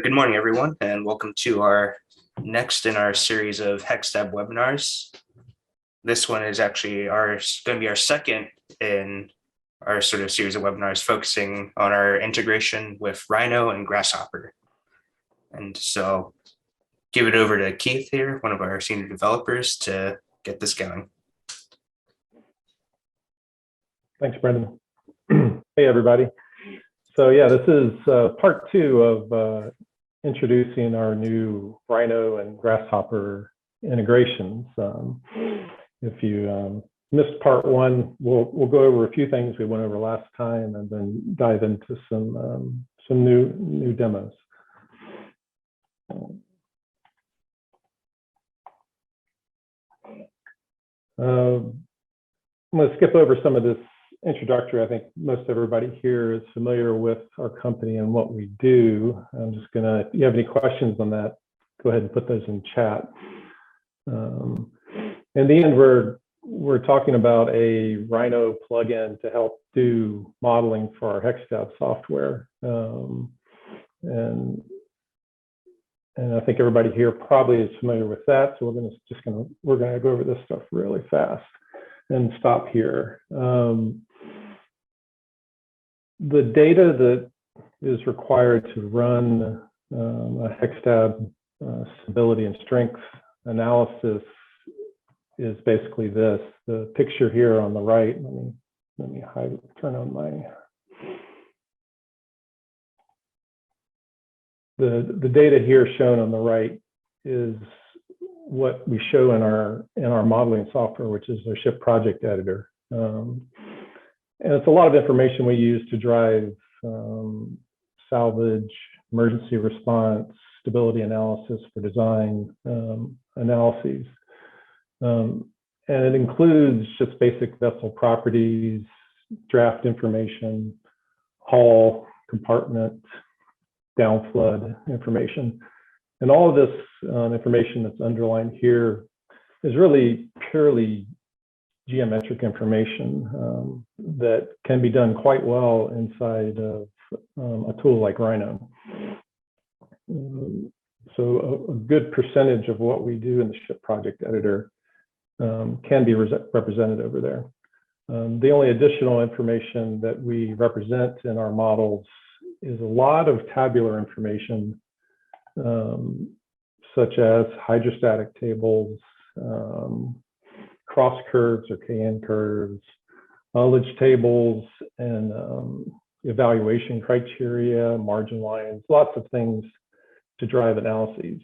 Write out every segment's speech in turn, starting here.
Good morning, everyone, and welcome to our next in our series of HECSTAB webinars. This one is actually going to be our second in our sort of series of webinars focusing on our integration with Rhino and Grasshopper. And so give it over to Keith here, one of our senior developers, to get this going. Thanks, Brendan. Hey, everybody. So yeah, this is part two of introducing our new Rhino and Grasshopper integrations. If you missed part one, we'll go over a few things we went over last time and then dive into some new demos. I'm going to skip over some of this introductory. I think most everybody here is familiar with our company and what we do. I'm just gonna, if you have any questions on that, go ahead and put those in chat. In the end, we're talking about a Rhino plugin to help do modeling for our HECSTAB software. And I think everybody here probably is familiar with that. So we're gonna go over this stuff really fast and stop here. The data that is required to run a HECSTAB stability and strength analysis is basically this. The picture here on the right, let me turn on my, the data here shown on the right is what we show in our modeling software, which is our ship project editor. And it's a lot of information we use to drive salvage, emergency response, stability analysis for design analyses. And it includes just basic vessel properties, draft information, hull, compartment, downflood information. And all of this information that's underlined here is really purely geometric information that can be done quite well inside of a tool like Rhino. So a good percentage of what we do in the ship project editor can be represented over there. The only additional information that we represent in our models is a lot of tabular information, such as hydrostatic tables, cross curves or KN curves, ullage tables, and evaluation criteria, margin lines, lots of things to drive analyses.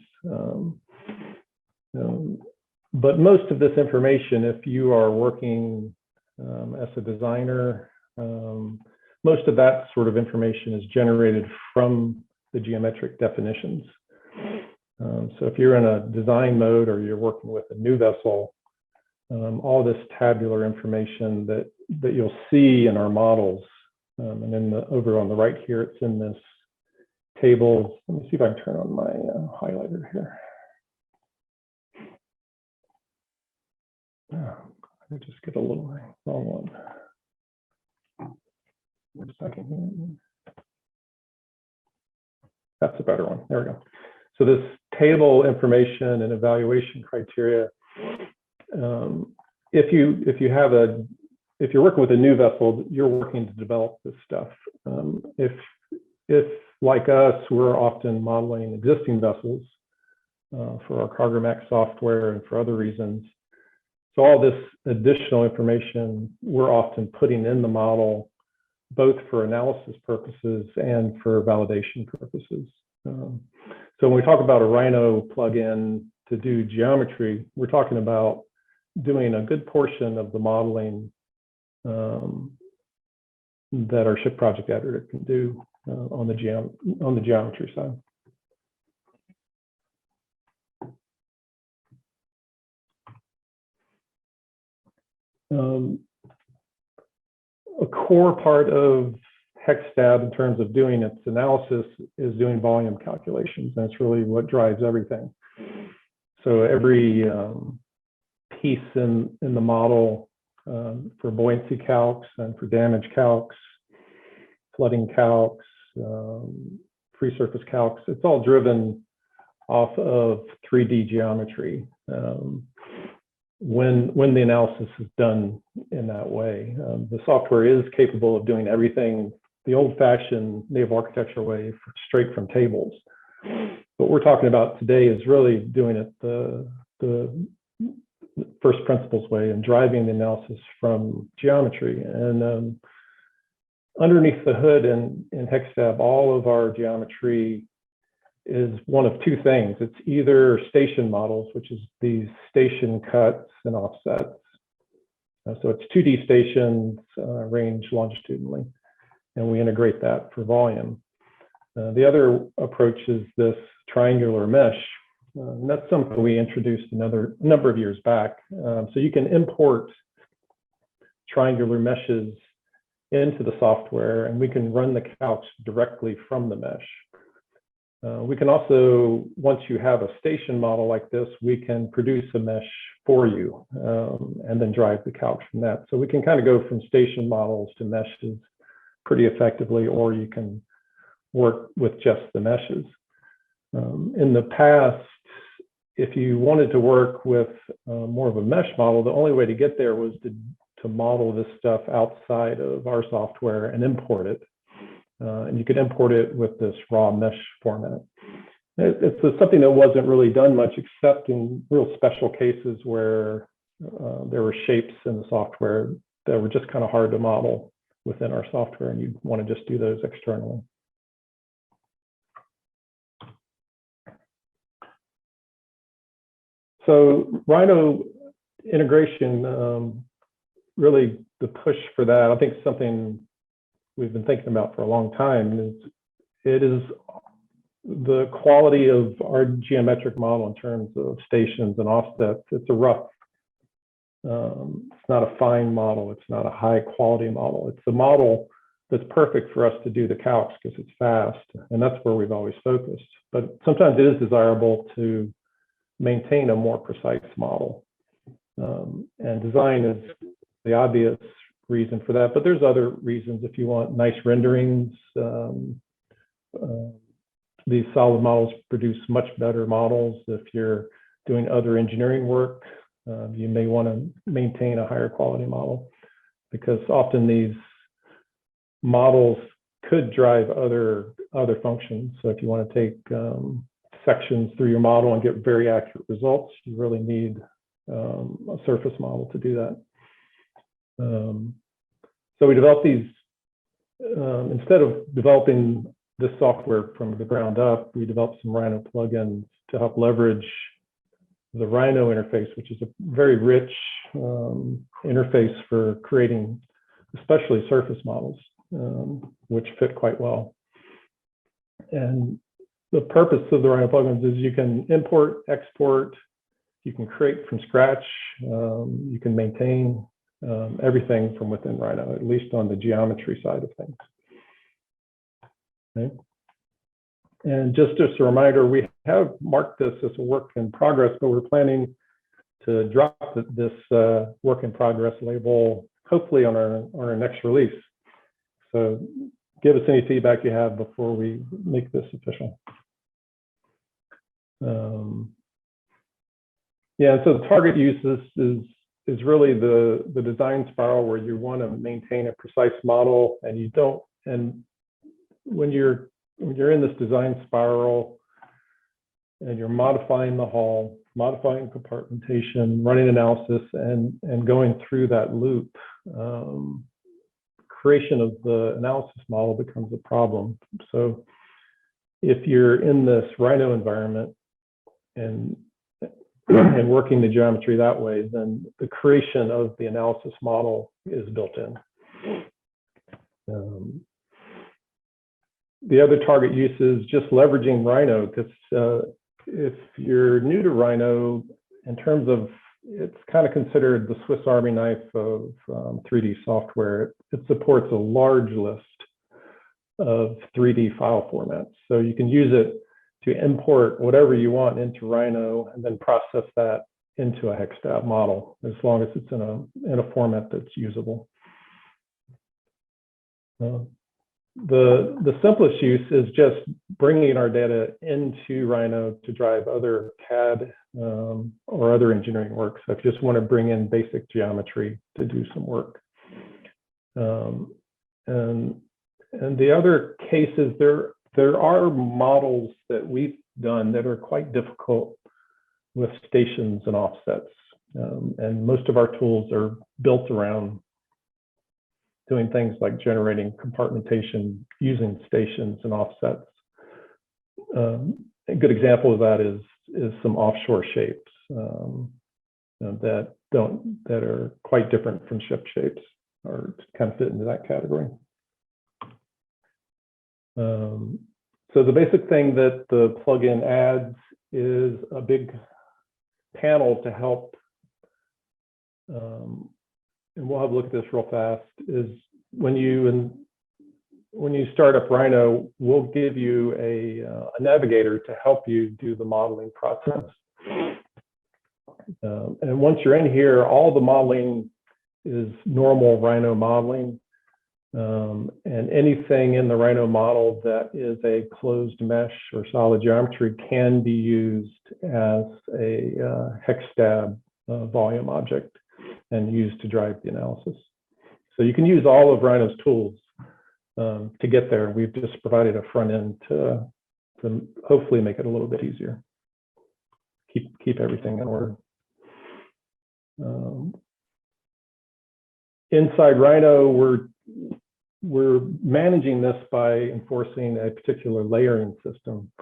But most of this information, if you are working as a designer, most of that sort of information is generated from the geometric definitions. So if you're in a design mode or you're working with a new vessel, all this tabular information that you'll see in our models, and then over on the right here, it's in this table. Let me see if I can turn on my highlighter here. I just get a little wrong one. One second here. That's a better one. There we go. So this table information and evaluation criteria. If you're working with a new vessel, you're working to develop this stuff. If like us, we're often modeling existing vessels for our CargoMax software and for other reasons. So all this additional information we're often putting in the model, both for analysis purposes and for validation purposes. So when we talk about a Rhino plugin to do geometry, we're talking about doing a good portion of the modeling that our ship project editor can do on the geometry side. A core part of HECSTAB in terms of doing its analysis is doing volume calculations. That's really what drives everything. So every piece in the model for buoyancy calcs and for damage calcs, flooding calcs, free surface calcs, it's all driven off of 3D geometry. When the analysis is done in that way, the software is capable of doing everything the old-fashioned naval architecture way, straight from tables. What we're talking about today is really doing it the first principles way and driving the analysis from geometry. And underneath the hood in HECSTAB, all of our geometry is one of two things. It's either station models, which is these station cuts and offsets. So it's 2D stations ranged longitudinally, and we integrate that for volume. The other approach is this triangular mesh. And that's something we introduced another number of years back. So you can import triangular meshes into the software, and we can run the calcs directly from the mesh. We can also, once you have a station model like this, we can produce a mesh for you and then drive the calcs from that. So we can kind of go from station models to meshes pretty effectively, or you can work with just the meshes. In the past, if you wanted to work with more of a mesh model, the only way to get there was to model this stuff outside of our software and import it. And you could import it with this raw mesh format. It's something that wasn't really done much except in real special cases where there were shapes in the software that were just kind of hard to model within our software, and you'd want to just do those externally. So Rhino integration, really the push for that, I think something we've been thinking about for a long time, it is the quality of our geometric model in terms of stations and offsets. It's a rough, it's not a fine model. It's not a high quality model. It's a model that's perfect for us to do the calcs because it's fast, and that's where we've always focused. But sometimes it is desirable to maintain a more precise model. And design is the obvious reason for that, but there's other reasons. If you want nice renderings, these solid models produce much better models. If you're doing other engineering work, you may want to maintain a higher quality model, because often these models could drive other functions. So if you want to take sections through your model and get very accurate results, you really need a surface model to do that. So we developed these, instead of developing this software from the ground up, we developed some Rhino plugins to help leverage the Rhino interface, which is a very rich interface for creating especially surface models, which fit quite well. And the purpose of the Rhino plugins is you can import, export, you can create from scratch, you can maintain everything from within Rhino, at least on the geometry side of things. Okay. And just as a reminder, we have marked this as a work in progress, but we're planning to drop this work in progress label hopefully on our next release. So give us any feedback you have before we make this official. Yeah, so the target use is really the design spiral where you want to maintain a precise model, and you don't. And when you're in this design spiral and you're modifying the hull, modifying compartmentation, running analysis, and going through that loop, creation of the analysis model becomes a problem. So if you're in this Rhino environment and working the geometry that way, then the creation of the analysis model is built in. The other target use is just leveraging Rhino, because if you're new to Rhino, in terms of, it's kind of considered the Swiss Army knife of 3D software. It supports a large list of 3D file formats. So you can use it to import whatever you want into Rhino and then process that into a HECSTAB model, as long as it's in a format that's usable. the simplest use is just bringing our data into Rhino to drive other CAD or other engineering work. So if you just want to bring in basic geometry to do some work. And the other cases, there are models that we've done that are quite difficult with stations and offsets. And most of our tools are built around doing things like generating compartmentation using stations and offsets. A good example of that is some offshore shapes that are quite different from ship shapes, or kind of fit into that category. So the basic thing that the plugin adds is a big panel to help, and we'll have a look at this real fast, is when you start up Rhino, we'll give you a navigator to help you do the modeling process. And once you're in here, all the modeling is normal Rhino modeling. And anything in the Rhino model that is a closed mesh or solid geometry can be used as a HECSTAB volume object and used to drive the analysis. So you can use all of Rhino's tools to get there. We've just provided a front end to hopefully make it a little bit easier. Keep everything in order. Inside Rhino, we're managing this by enforcing a particular layering system.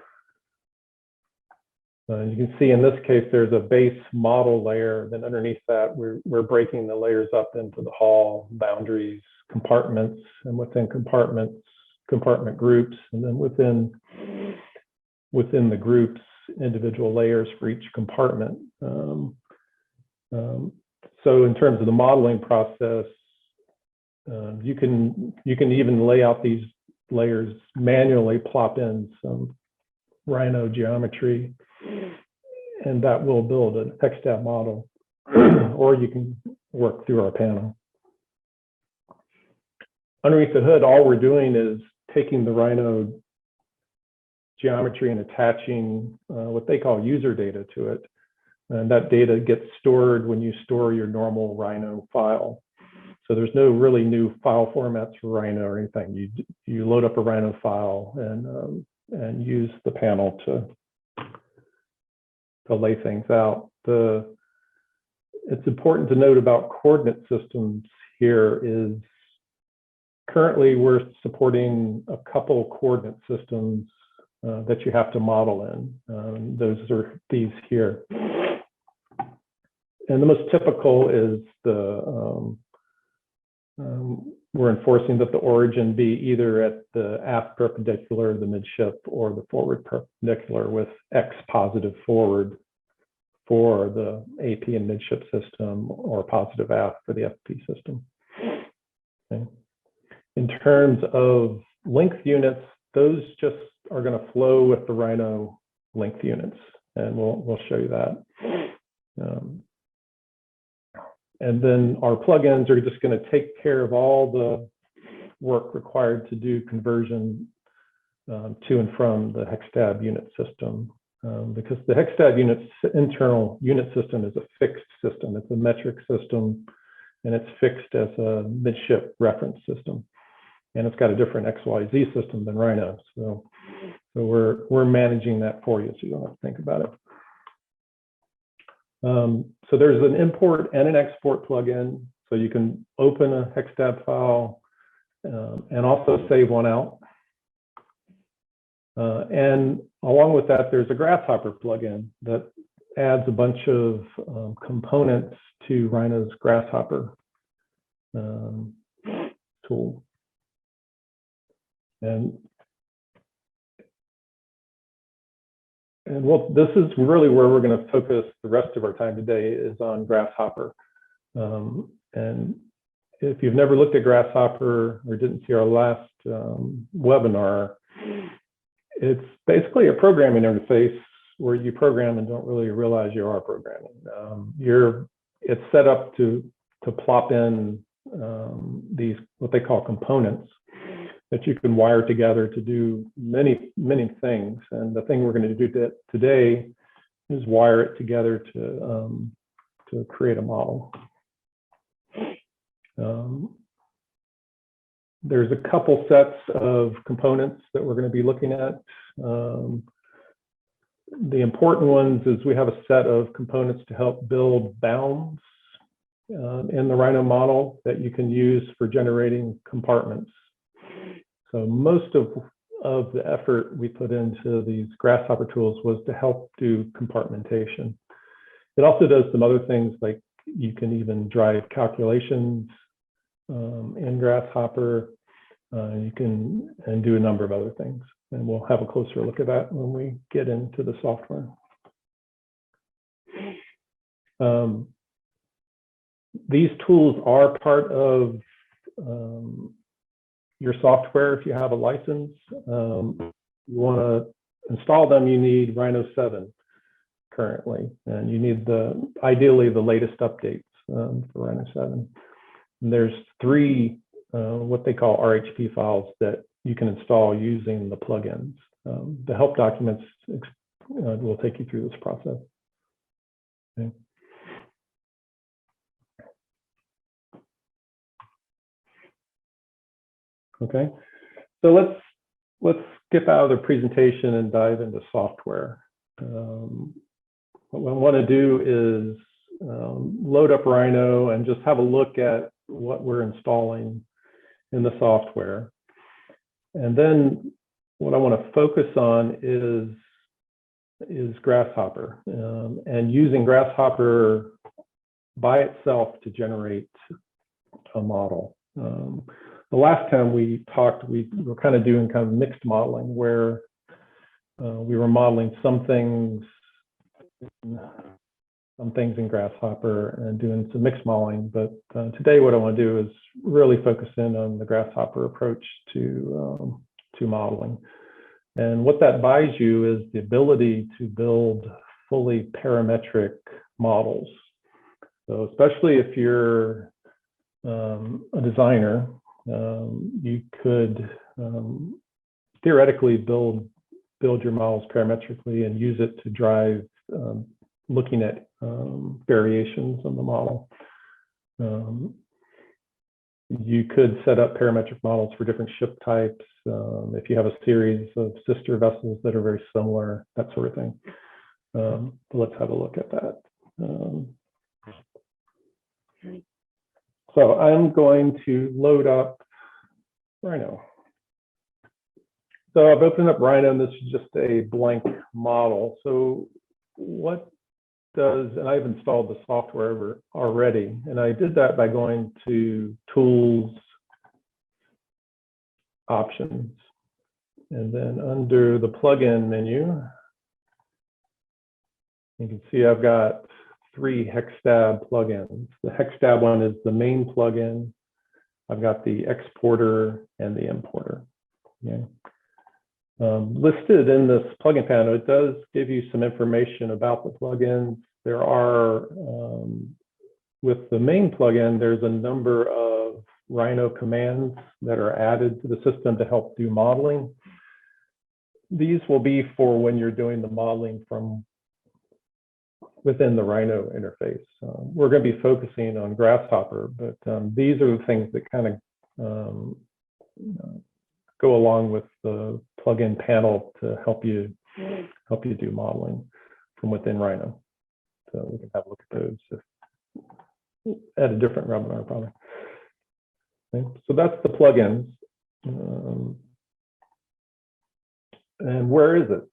You can see in this case, there's a base model layer. Then underneath that, we're breaking the layers up into the hull, boundaries, compartments, and within compartments, compartment groups, and then within the groups, individual layers for each compartment. So in terms of the modeling process, you can even lay out these layers manually, plop in some Rhino geometry, and that will build an HECSTAB model, or you can work through our panel. Underneath the hood, all we're doing is taking the Rhino geometry and attaching what they call user data to it. And that data gets stored when you store your normal Rhino file. So there's no really new file formats for Rhino or anything. You load up a Rhino file and use the panel to lay things out. It's important to note about coordinate systems here is currently we're supporting a couple coordinate systems that you have to model in. Those are these here. And the most typical is we're enforcing that the origin be either at the aft perpendicular, the midship, or the forward perpendicular with X positive forward for the AP and midship system, or positive aft for the FP system. Okay. In terms of length units, those just are going to flow with the Rhino length units, and we'll show you that. And then our plugins are just going to take care of all the work required to do conversion to and from the HECSTAB unit system, because the HECSTAB internal unit system is a fixed system. It's a metric system, and it's fixed as a midship reference system. And it's got a different XYZ system than Rhino. So we're managing that for you, so you don't have to think about it. So there's an import and an export plugin, so you can open a HECSTAB file and also save one out. And along with that, there's a Grasshopper plugin that adds a bunch of components to Rhino's Grasshopper tool. And well, this is really where we're going to focus the rest of our time today, is on Grasshopper. And if you've never looked at Grasshopper or didn't see our last webinar, it's basically a programming interface where you program and don't really realize you are programming. It's set up to plop in these, what they call components. that you can wire together to do many, many things. And the thing we're going to do today is wire it together to create a model. There's a couple sets of components that we're going to be looking at. The important ones is we have a set of components to help build bounds in the Rhino model that you can use for generating compartments. So most of the effort we put into these Grasshopper tools was to help do compartmentation. It also does some other things, like you can even drive calculations in Grasshopper. You can do a number of other things. And we'll have a closer look at that when we get into the software. These tools are part of your software if you have a license. You want to install them, you need Rhino 7 currently, and you need ideally the latest updates for Rhino 7. And there's 3 what they call RHP files that you can install using the plugins. The help documents will take you through this process. Okay. Okay, so let's skip out of the presentation and dive into software. What we want to do is load up Rhino and just have a look at what we're installing in the software. And then what I want to focus on is Grasshopper and using Grasshopper by itself to generate a model. The last time we talked, we were kind of doing kind of mixed modeling where we were modeling some things in Grasshopper and doing some mixed modeling. But today, what I want to do is really focus in on the Grasshopper approach to modeling. And what that buys you is the ability to build fully parametric models. So especially if you're a designer, you could theoretically build your models parametrically and use it to drive looking at variations on the model. You could set up parametric models for different ship types if you have a series of sister vessels that are very similar, that sort of thing. But let's have a look at that. So I'm going to load up Rhino. So I've opened up Rhino, and this is just a blank model. So what does, and I've installed the software already, and I did that by going to Tools, Options, and then under the plugin menu, you can see I've got 3 HECSTAB plugins. The HECSTAB one is the main plugin. I've got the exporter and the importer. Okay. Listed in this plugin panel, it does give you some information about the plugins. There are, with the main plugin, there's a number of Rhino commands that are added to the system to help do modeling. These will be for when you're doing the modeling from within the Rhino interface. We're going to be focusing on Grasshopper, but these are the things that kind of go along with the plugin panel to help you do modeling from within Rhino. So we can have a look at those at a different webinar probably. Okay. So that's the plugins. And where is it?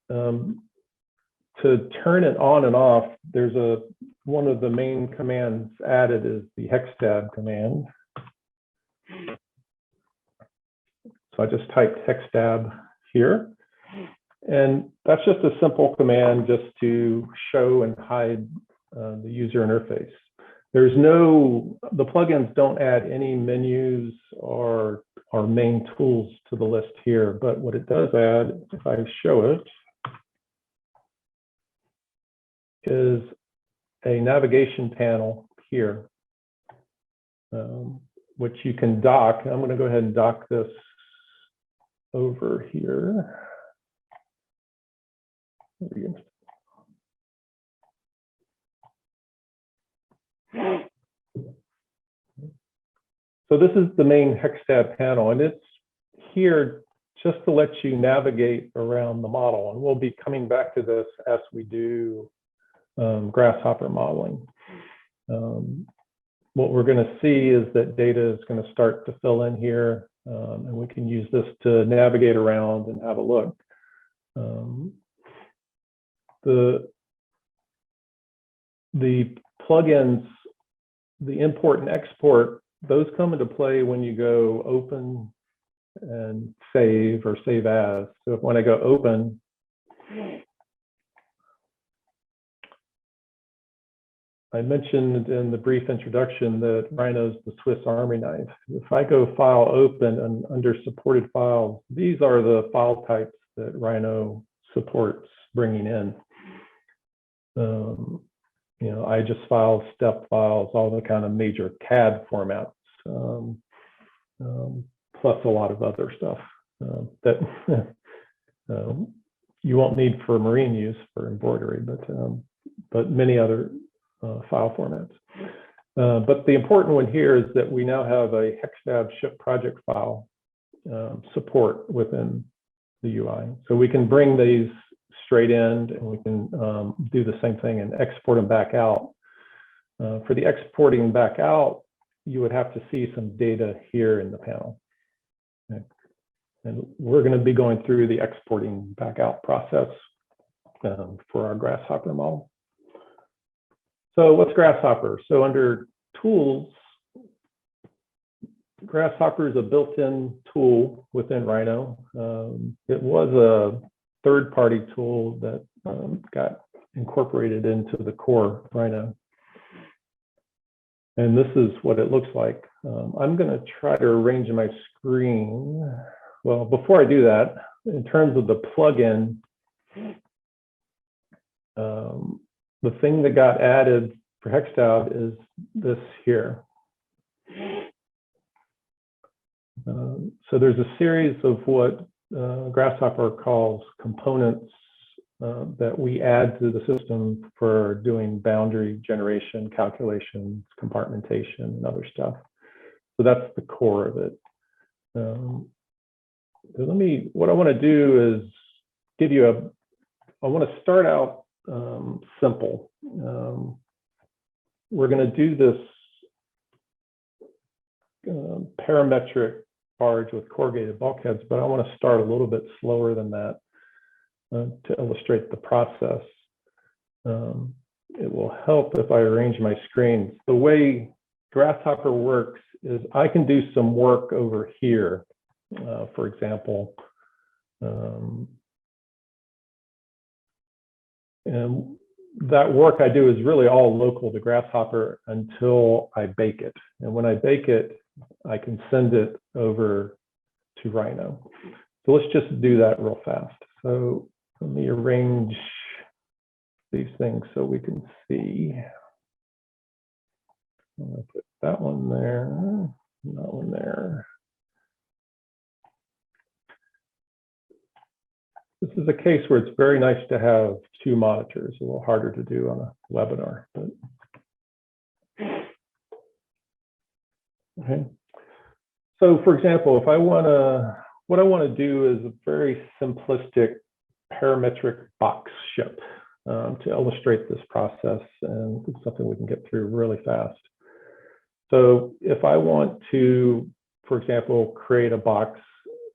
To turn it on and off, there's one of the main commands added is the HECSTAB command. So I just typed HECSTAB here, and that's just a simple command just to show and hide the user interface. The plugins don't add any menus or main tools to the list here, but what it does add, if I show it, is a navigation panel here, which you can dock. I'm going to go ahead and dock this over here. So this is the main HECSTAB panel, and it's here just to let you navigate around the model. And we'll be coming back to this as we do Grasshopper modeling. What we're going to see is that data is going to start to fill in here, and we can use this to navigate around and have a look. The plugins, the import and export, those come into play when you go open and save or save as. So when I go open, I mentioned in the brief introduction that Rhino's the Swiss Army knife. If I go File Open and under Supported Files, these are the file types that Rhino supports bringing in. You know, IGES files, step files, all the kind of major CAD formats, plus a lot of other stuff that you won't need for marine use for embroidery, but many other file formats. But the important one here is that we now have a HECSTAB ship project file support within the UI. So we can bring these straight in, and we can do the same thing and export them back out. For the exporting back out, you would have to see some data here in the panel. Okay. And we're going to be going through the exporting back out process for our Grasshopper model. So what's Grasshopper? So under Tools, Grasshopper is a built-in tool within Rhino. It was a third-party tool that got incorporated into the core Rhino. And this is what it looks like. I'm going to try to arrange my screen. Well, before I do that, in terms of the plugin, the thing that got added for HECSTAB is this here. So there's a series of what Grasshopper calls components that we add to the system for doing boundary generation, calculations, compartmentation, and other stuff. So that's the core of it. What I want to do is give you I want to start out simple. We're going to do this parametric barge with corrugated bulkheads, but I want to start a little bit slower than that to illustrate the process. It will help if I arrange my screens. The way Grasshopper works is I can do some work over here, for example. And that work I do is really all local to Grasshopper until I bake it. And when I bake it, I can send it over to Rhino. So let's just do that real fast. So let me arrange these things so we can see. I'm going to put that one there, that one there. This is a case where it's very nice to have two monitors. A little harder to do on a webinar, but okay. So for example, if I want to, what I want to do is a very simplistic parametric box ship to illustrate this process, and it's something we can get through really fast. So if I want to, for example, create a box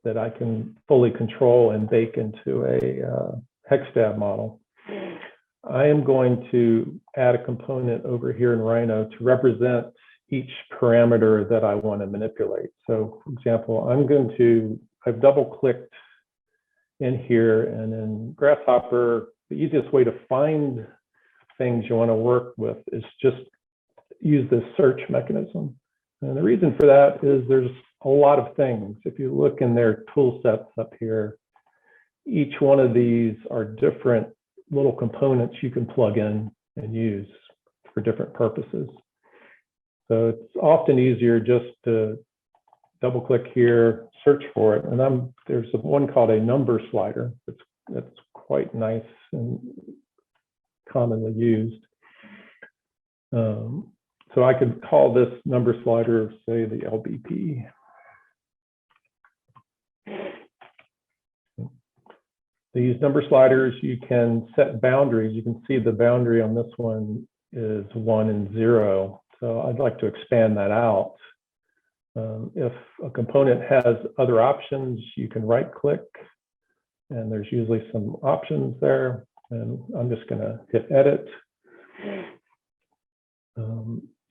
that I can fully control and bake into a HECSTAB model, I am going to add a component over here in Rhino to represent each parameter that I want to manipulate. So for example, I've double clicked in here, and in Grasshopper, the easiest way to find things you want to work with is just use this search mechanism. And the reason for that is there's a lot of things. If you look in their tool sets up here, each one of these are different little components you can plug in and use for different purposes. So it's often easier just to double click here, search for it, and there's one called a number slider. That's quite nice and commonly used. So I could call this number slider, say, the LBP. These number sliders, you can set boundaries. You can see the boundary on this one is 1 and 0. So I'd like to expand that out. If a component has other options, you can right click, and there's usually some options there. And I'm just going to hit edit.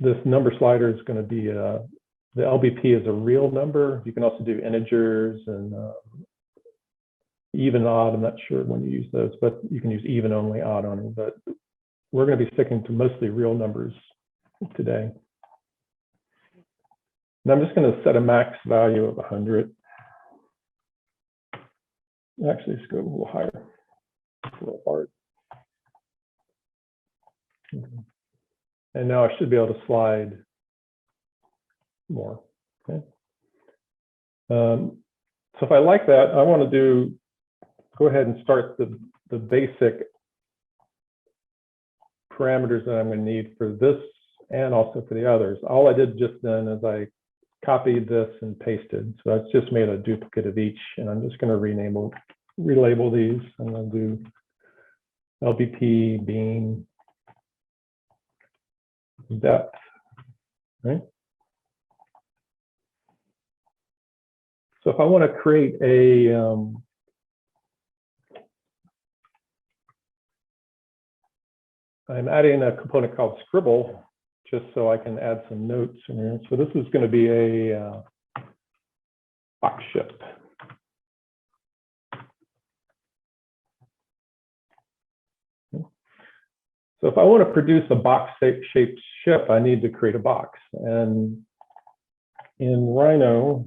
This number slider is going to be, the LBP is a real number. You can also do integers and even, odd. I'm not sure when you use those, but you can use even only, odd only. But we're going to be sticking to mostly real numbers today. And I'm just going to set a max value of 100. Actually, let's go a little higher. It's a little hard. Okay. And now I should be able to slide more. Okay. So if I like that, I want to go ahead and start the basic parameters that I'm going to need for this and also for the others. All I did just then is I copied this and pasted. So that's just made a duplicate of each, and I'm just going to relabel these. I'm going to do LBP, beam, depth, right? So if I want to create a I'm adding a component called scribble just so I can add some notes in here. So this is going to be a box ship. So if I want to produce a box-shaped ship, I need to create a box. And in Rhino,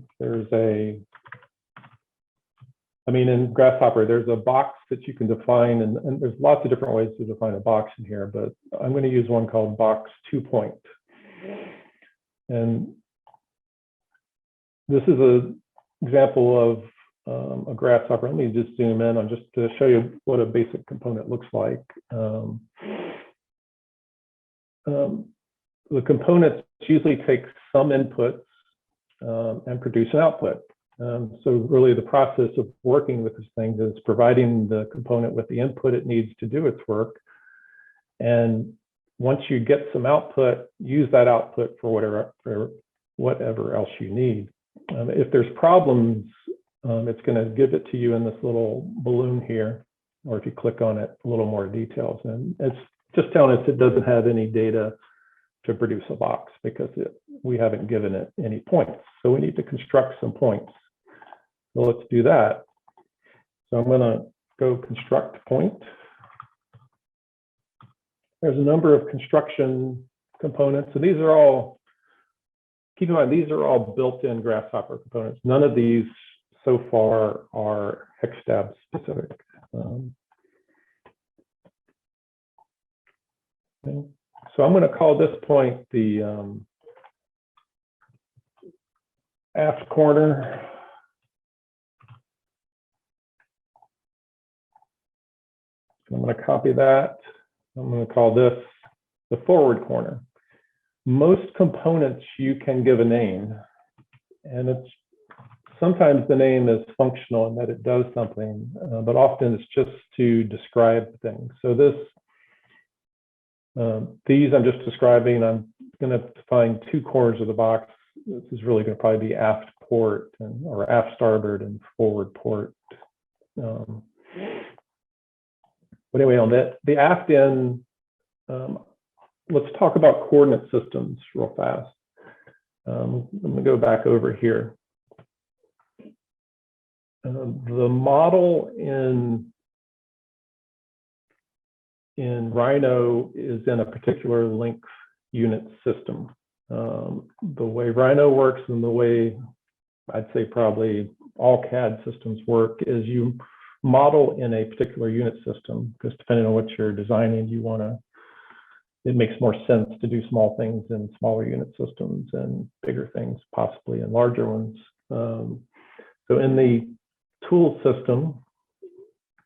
in Grasshopper, there's a box that you can define, and there's lots of different ways to define a box in here, but I'm going to use one called box 2-point. And this is an example of a Grasshopper. Let me just zoom in on just to show you what a basic component looks like. The components usually take some inputs and produce an output. So really the process of working with this thing is providing the component with the input it needs to do its work. And once you get some output, use that output for whatever else you need. If there's problems, it's going to give it to you in this little balloon here, or if you click on it, a little more details. And it's just telling us it doesn't have any data to produce a box because we haven't given it any points. So we need to construct some points. So let's do that. So I'm going to go construct point. There's a number of construction components, and these are all, keep in mind, these are all built-in Grasshopper components. None of these so far are HECSTAB specific. Okay. So I'm going to call this point the aft corner. I'm going to copy that. I'm going to call this the forward corner. Most components you can give a name, and sometimes the name is functional in that it does something, but often it's just to describe things. So these I'm just describing. I'm going to define 2 corners of the box. This is really going to probably be aft port or aft starboard and forward port. But anyway, on the aft end, let's talk about coordinate systems real fast. I'm going to go back over here. The model in Rhino is in a particular length unit system. The way Rhino works and the way I'd say probably all CAD systems work is you model in a particular unit system, because depending on what you're designing, it makes more sense to do small things in smaller unit systems and bigger things possibly in larger ones. So in the tool system,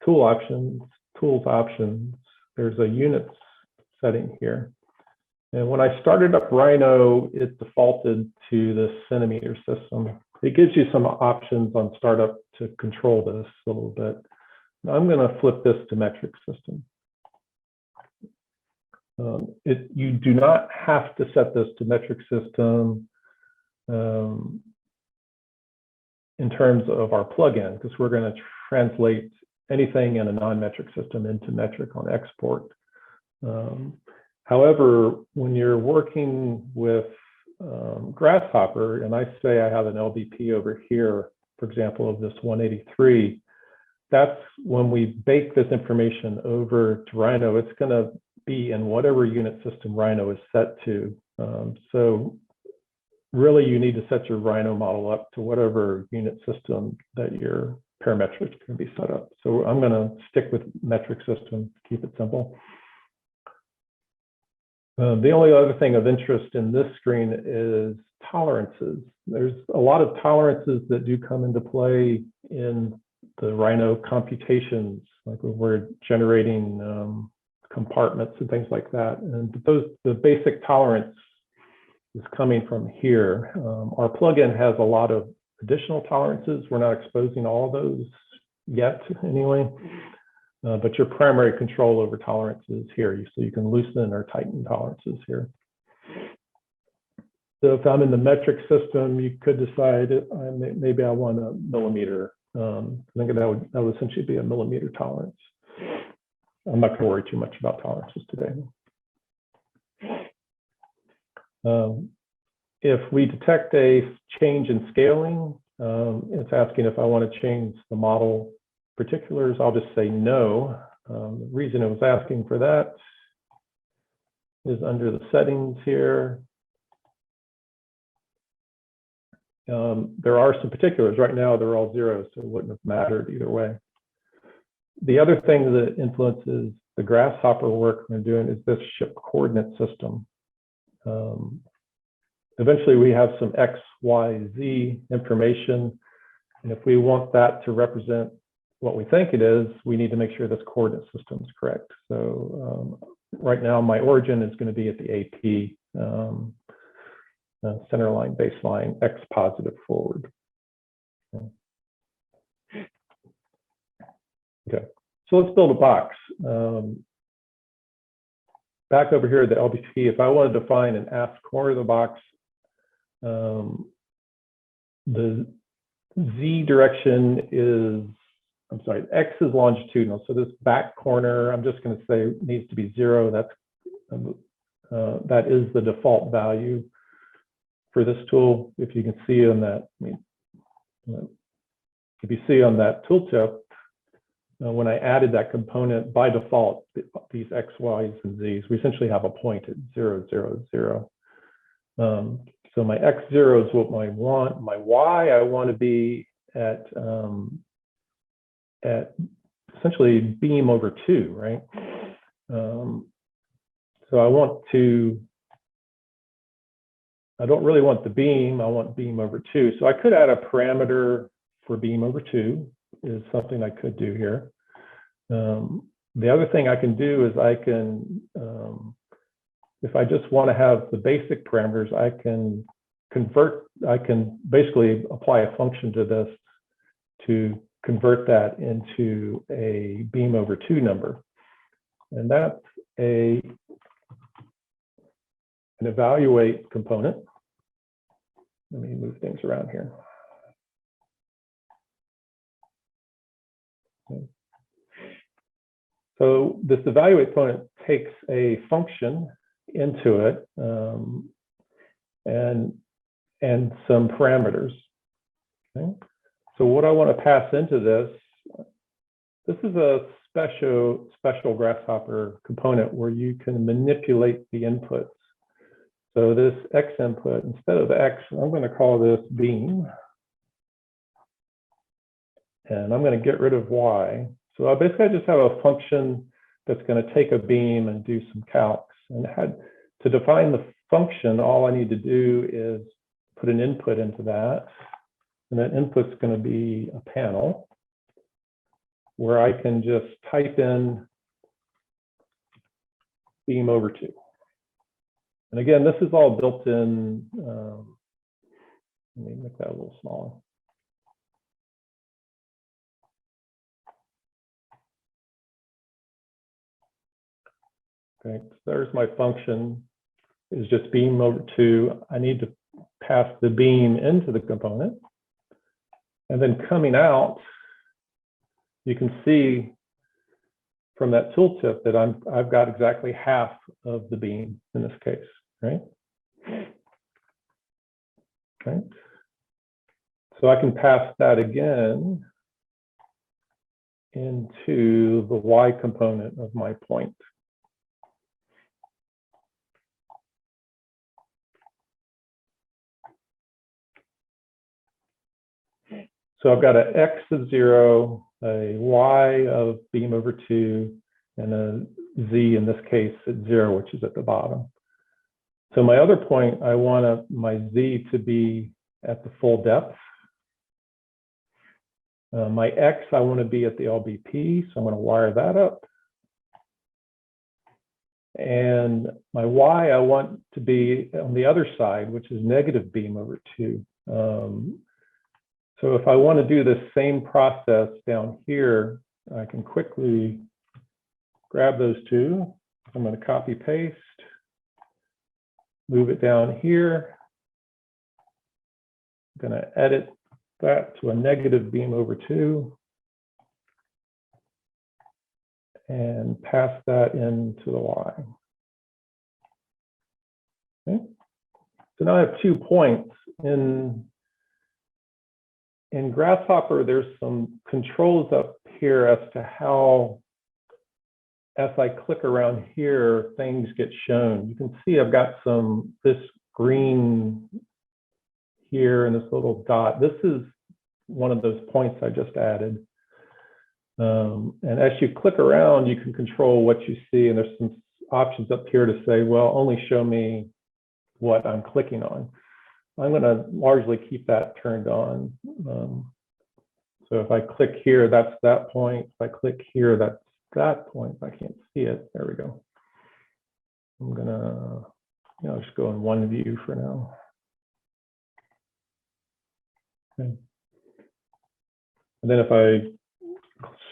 tools options, there's a units setting here. And when I started up Rhino, it defaulted to the centimeter system. It gives you some options on startup to control this a little bit. I'm going to flip this to metric system. You do not have to set this to metric system in terms of our plugin, because we're going to translate anything in a non-metric system into metric on export. However, when you're working with Grasshopper, and I say I have an LBP over here, for example, of this 183, that's when we bake this information over to Rhino, it's going to be in whatever unit system Rhino is set to. So really, you need to set your Rhino model up to whatever unit system that your parametrics can be set up. So I'm going to stick with metric system, keep it simple. The only other thing of interest in this screen is tolerances. There's a lot of tolerances that do come into play in the Rhino computations, like when we're generating compartments and things like that. And the basic tolerance is coming from here. Our plugin has a lot of additional tolerances. We're not exposing all of those yet anyway. But your primary control over tolerances here, so you can loosen or tighten tolerances here. So if I'm in the metric system, you could decide maybe I want a millimeter. I think that would essentially be a millimeter tolerance. I'm not going to worry too much about tolerances today. If we detect a change in scaling, it's asking if I want to change the model particulars. I'll just say no. The reason it was asking for that is under the settings here. There are some particulars. Right now, they're all zeros, so it wouldn't have mattered either way. The other thing that influences the Grasshopper work we're doing is this ship coordinate system. Eventually, we have some X, Y, Z information. And if we want that to represent what we think it is, we need to make sure this coordinate system is correct. So right now, my origin is going to be at the AP center line, baseline, X positive forward. Okay, so let's build a box. Back over here at the LBP, if I wanted to find an aft corner of the box, the Z direction is, I'm sorry, X is longitudinal. So this back corner, I'm just going to say needs to be 0. That is the default value for this tool. If you can see on that, if you see on that tooltip, when I added that component, by default, these X, Y's, and Z's, we essentially have a point at 0, 0, 0. So my X0 is what I want. My Y, I want to be at essentially beam over 2, right? So I don't really want the beam, I want beam over 2. So I could add a parameter for beam over 2, is something I could do here. The other thing I can do is I can, if I just want to have the basic parameters, I can basically apply a function to this to convert that into a beam over 2 number. And that's an evaluate component. Let me move things around here. Okay. So this evaluate component takes a function into it and some parameters. Okay. So what I want to pass into this is a special Grasshopper component where you can manipulate the inputs. So this X input, instead of X, I'm going to call this beam. And I'm going to get rid of Y. So I basically just have a function that's going to take a beam and do some calcs. And to define the function, all I need to do is put an input into that. And that input's going to be a panel where I can just type in beam over 2. And again, this is all built in. Let me make that a little smaller. Okay, so there's my function, is just beam over 2. I need to pass the beam into the component. And then coming out, you can see from that tooltip that I've got exactly half of the beam in this case, right? Okay. So I can pass that again into the Y component of my point. So I've got an X of 0, a Y of beam over 2, and a Z in this case at 0, which is at the bottom. So my other point, I want my Z to be at the full depth. My X, I want to be at the LBP, so I'm going to wire that up. And my Y, I want to be on the other side, which is negative beam over 2. So if I want to do this same process down here, I can quickly grab those two. I'm going to copy paste, move it down here. I'm going to edit that to a negative beam over 2 and pass that into the Y. Okay. So now I have 2 points. In Grasshopper, there's some controls up here as to how, as I click around here, things get shown. You can see I've got this green here and this little dot. This is one of those points I just added. And as you click around, you can control what you see. And there's some options up here to say, well, only show me what I'm clicking on. I'm going to largely keep that turned on. So if I click here, that's that point. If I click here, that's that point. If I can't see it, there we go. I'm going to just go in one view for now. Okay. And then if I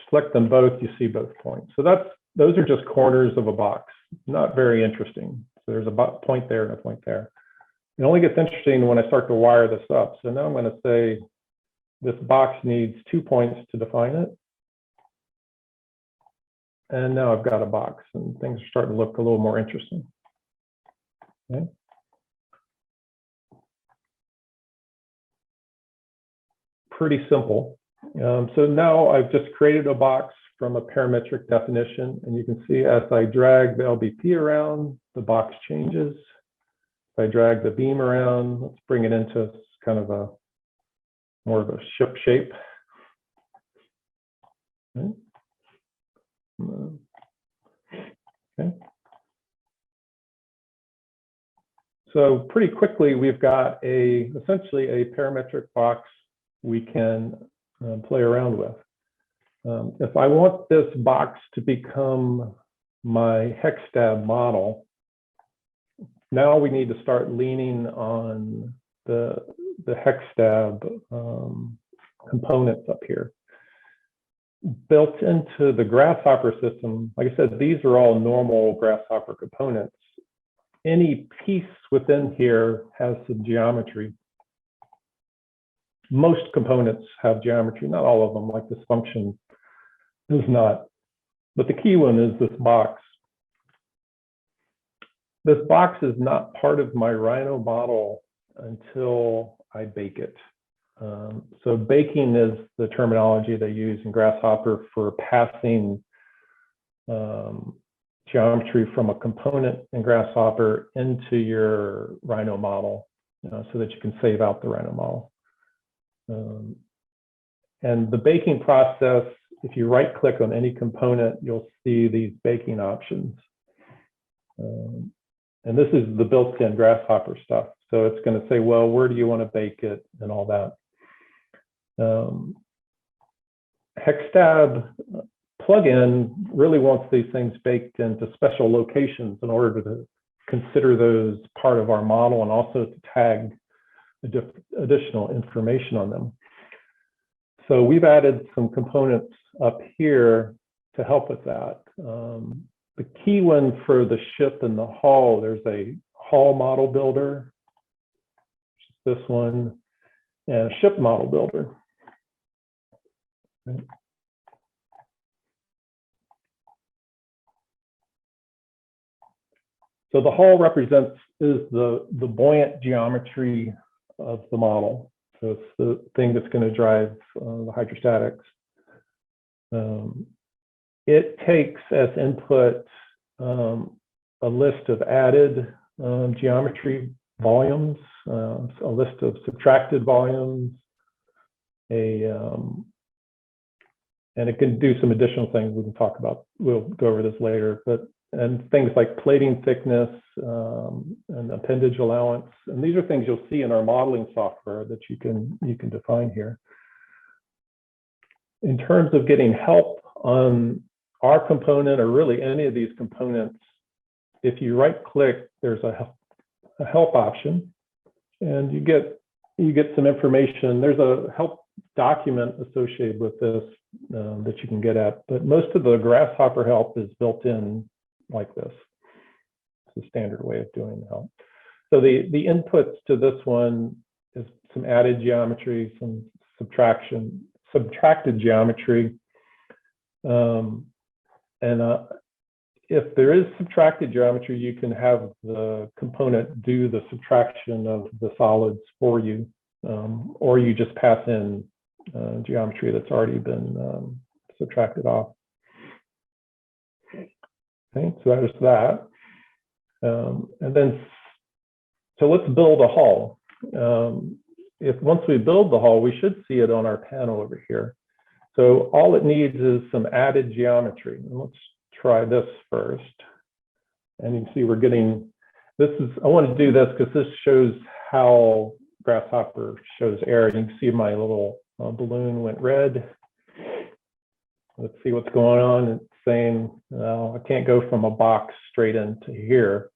select them both, you see both points. So those are just corners of a box, not very interesting. So there's a point there and a point there. It only gets interesting when I start to wire this up. So now I'm going to say this box needs 2 points to define it. And now I've got a box and things are starting to look a little more interesting. Okay. Pretty simple. So now I've just created a box from a parametric definition, and you can see as I drag the LBP around, the box changes. If I drag the beam around, let's bring it into kind of a more of a ship shape. Okay. Okay. So pretty quickly, we've got essentially a parametric box we can play around with. If I want this box to become my HECSTAB model, now we need to start leaning on the HECSTAB components up here. Built into the Grasshopper system, like I said, these are all normal Grasshopper components. Any piece within here has some geometry. Most components have geometry, not all of them, like this function does not. But the key one is this box. This box is not part of my Rhino model until I bake it. So baking is the terminology they use in Grasshopper for passing geometry from a component in Grasshopper into your Rhino model, so that you can save out the Rhino model. And the baking process, if you right click on any component, you'll see these baking options. And this is the built-in Grasshopper stuff. So it's going to say, well, where do you want to bake it and all that. HECSTAB plugin really wants these things baked into special locations in order to consider those part of our model and also to tag additional information on them. So we've added some components up here to help with that. The key one for the ship and the hull, there's a hull model builder, this one, and a ship model builder. Okay. So the hull is the buoyant geometry of the model. So it's the thing that's going to drive the hydrostatics. It takes as input a list of added geometry volumes, a list of subtracted volumes, and it can do some additional things we can talk about. We'll go over this later, and things like plating thickness and appendage allowance. And these are things you'll see in our modeling software that you can define here. In terms of getting help on our component or really any of these components, if you right click, there's a help option and you get some information. There's a help document associated with this that you can get at, but most of the Grasshopper help is built in like this. It's a standard way of doing the help. So the inputs to this one is some added geometry, some subtracted geometry. If there is subtracted geometry, you can have the component do the subtraction of the solids for you, or you just pass in geometry that's already been subtracted off. Okay, so that is that. And then, so let's build a hull. Once we build the hull, we should see it on our panel over here. So all it needs is some added geometry. And let's try this first. And you can see we're getting, I want to do this because this shows how Grasshopper shows error. You can see my little balloon went red. Let's see what's going on. It's saying, I can't go from a box straight into here.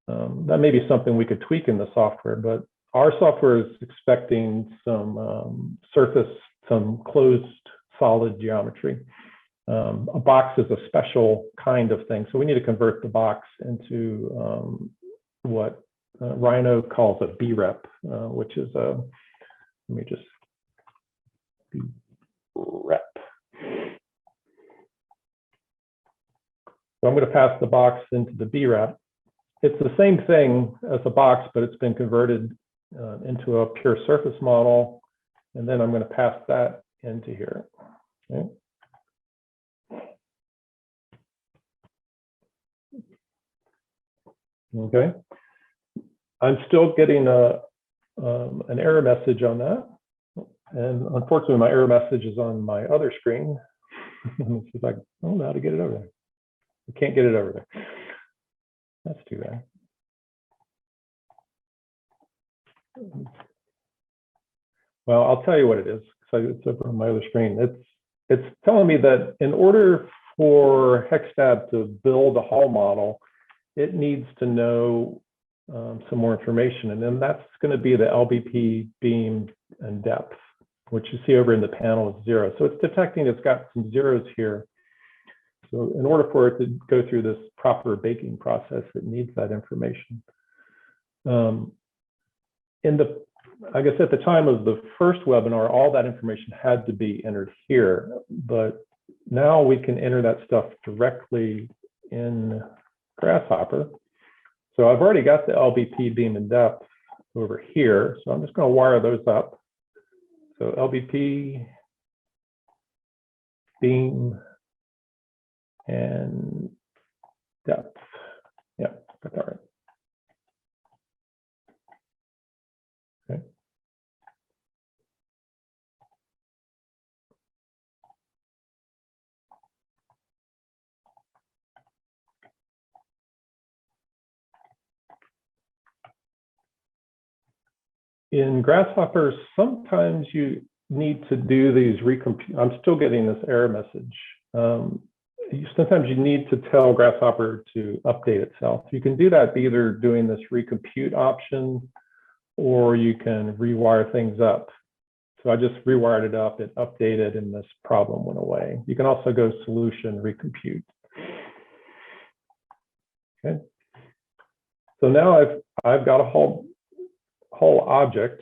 That may be something we could tweak in the software, but our software is expecting some some closed solid geometry. A box is a special kind of thing. So we need to convert the box into what Rhino calls a B-rep, which is let me just B-rep. So I'm going to pass the box into the B-rep. It's the same thing as a box, but it's been converted into a pure surface model. And then I'm going to pass that into here. Okay. Okay. I'm still getting an error message on that. And unfortunately, my error message is on my other screen. It's like, I don't know how to get it over there. I can't get it over there. That's too bad. Well, I'll tell you what it is. So it's over on my other screen. It's telling me that in order for HECSTAB to build a hull model, it needs to know some more information. And then that's going to be the LBP beam and depth, which you see over in the panel is 0. So it's detecting it's got some zeros here. So in order for it to go through this proper baking process, it needs that information. I guess at the time of the first webinar, all that information had to be entered here, but now we can enter that stuff directly in Grasshopper. So I've already got the LBP beam and depth over here. So I'm just going to wire those up. So LBP, beam, and depth. Yeah, got that right. Okay. In Grasshopper, sometimes need to do these recompute, I'm still getting this error message. Sometimes you need to tell Grasshopper to update itself. You can do that by either doing this recompute option, or you can rewire things up. So I just rewired it up, it updated, and this problem went away. You can also go solution recompute. Okay. So now I've got a whole object,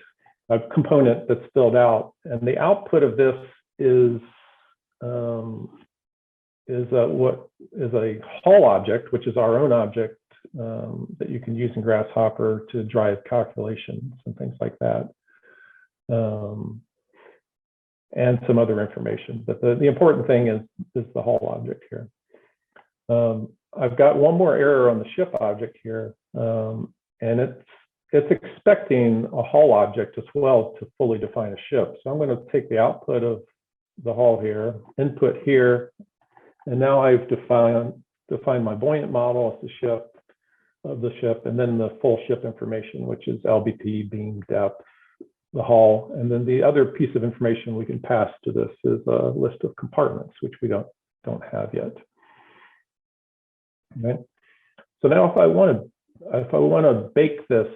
a component that's filled out, and the output of this is a hull object, which is our own object that you can use in Grasshopper to drive calculations and things like that, and some other information. But the important thing is the hull object here. I've got one more error on the ship object here, and it's expecting a hull object as well to fully define a ship. So I'm going to take the output of the hull here, input here, and now I've defined my buoyant model of the ship, and then the full ship information, which is LBP, beam depth, the hull, and then the other piece of information we can pass to this is a list of compartments, which we don't have yet. Okay. So now if I want to bake this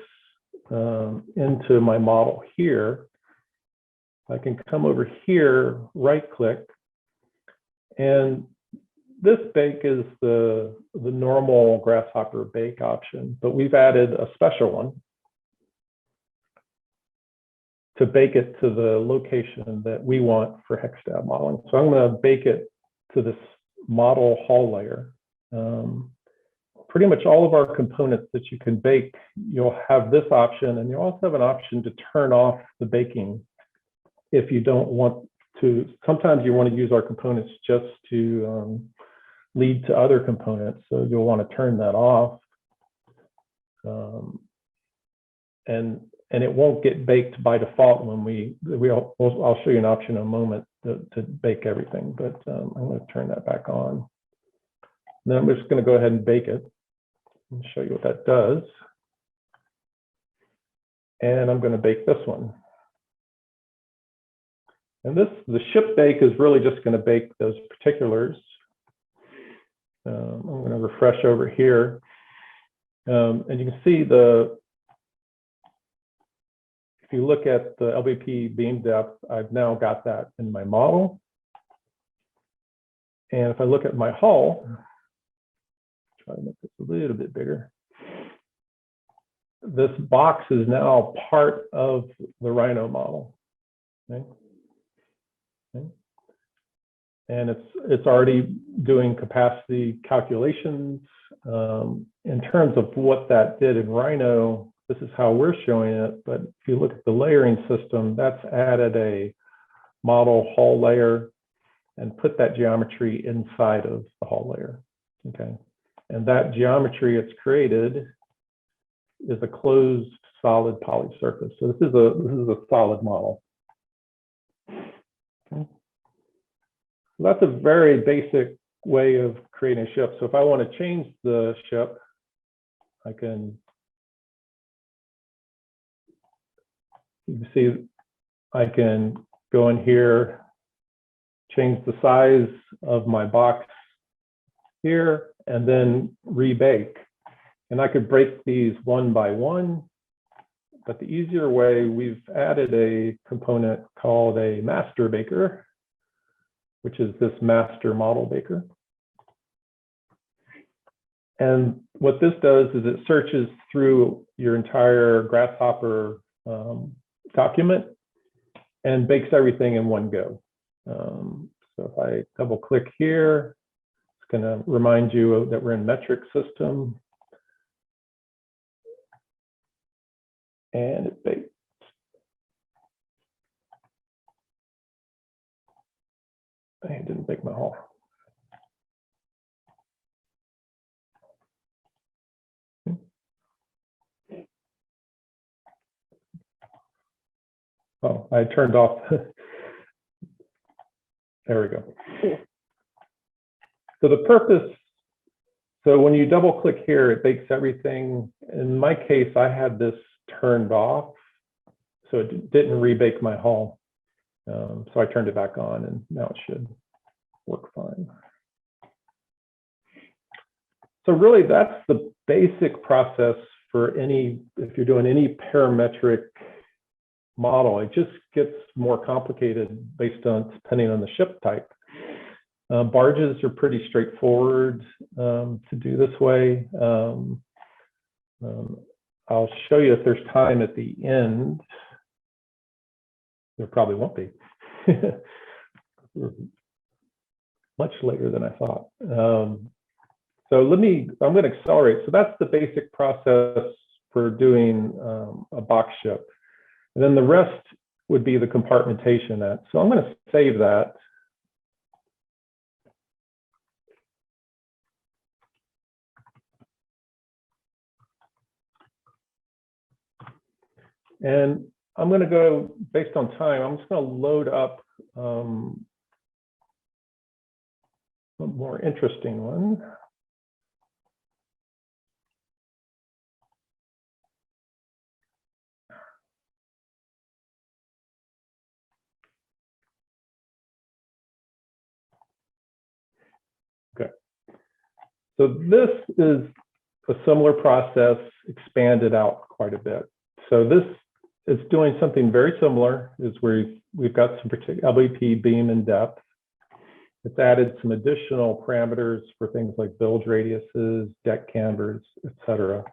into my model here, I can come over here, right click, and this bake is the normal Grasshopper bake option, but we've added a special one to bake it to the location that we want for HECSTAB modeling. So I'm going to bake it to this model hull layer. Pretty much all of our components that you can bake, you'll have this option, and you also have an option to turn off the baking if you don't want to. Sometimes you want to use our components just to lead to other components, so you'll want to turn that off. And it won't get baked by default when I'll show you an option in a moment to bake everything, but I'm going to turn that back on. And then I'm just going to go ahead and bake it and show you what that does. And I'm going to bake this one. And the ship bake is really just going to bake those particulars. I'm going to refresh over here. And you can see if you look at the LBP beam depth, I've now got that in my model. And if I look at my hull, try to make this a little bit bigger. This box is now part of the Rhino model. Okay. Okay. And it's already doing capacity calculations. In terms of what that did in Rhino, this is how we're showing it. But if you look at the layering system, that's added a model hull layer and put that geometry inside of the hull layer. Okay. And that geometry it's created is a closed solid poly surface. So this is a solid model. Okay. So that's a very basic way of creating a ship. So if I want to change the ship, I can, you can see I can go in here, change the size of my box here, and then rebake. And I could break these one by one, but the easier way, we've added a component called a master baker, which is this master model baker. And what this does is it searches through your entire Grasshopper document and bakes everything in one go. So if I double click here, it's going to remind you that we're in metric system. And it bakes. I didn't bake my hull. Oh, I turned off. There we go. So the purpose, so when you double click here, it bakes everything. In my case, I had this turned off, so it didn't rebake my hull. So I turned it back on, and now it should work fine. So really, that's the basic process for any, if you're doing any parametric model. It just gets more complicated based on, depending on the ship type. Barges are pretty straightforward to do this way. I'll show you if there's time at the end. There probably won't be. Much later than I thought. So I'm going to accelerate. So that's the basic process for doing a box ship. And then the rest would be the compartmentation. So I'm going to save that. And I'm going to go, based on time, I'm just going to load up a more interesting one. Okay. So this is a similar process expanded out quite a bit. So this is doing something very similar, is where we've got some particular LBP, beam, and depth. It's added some additional parameters for things like bilge radiuses, deck cambers, etc.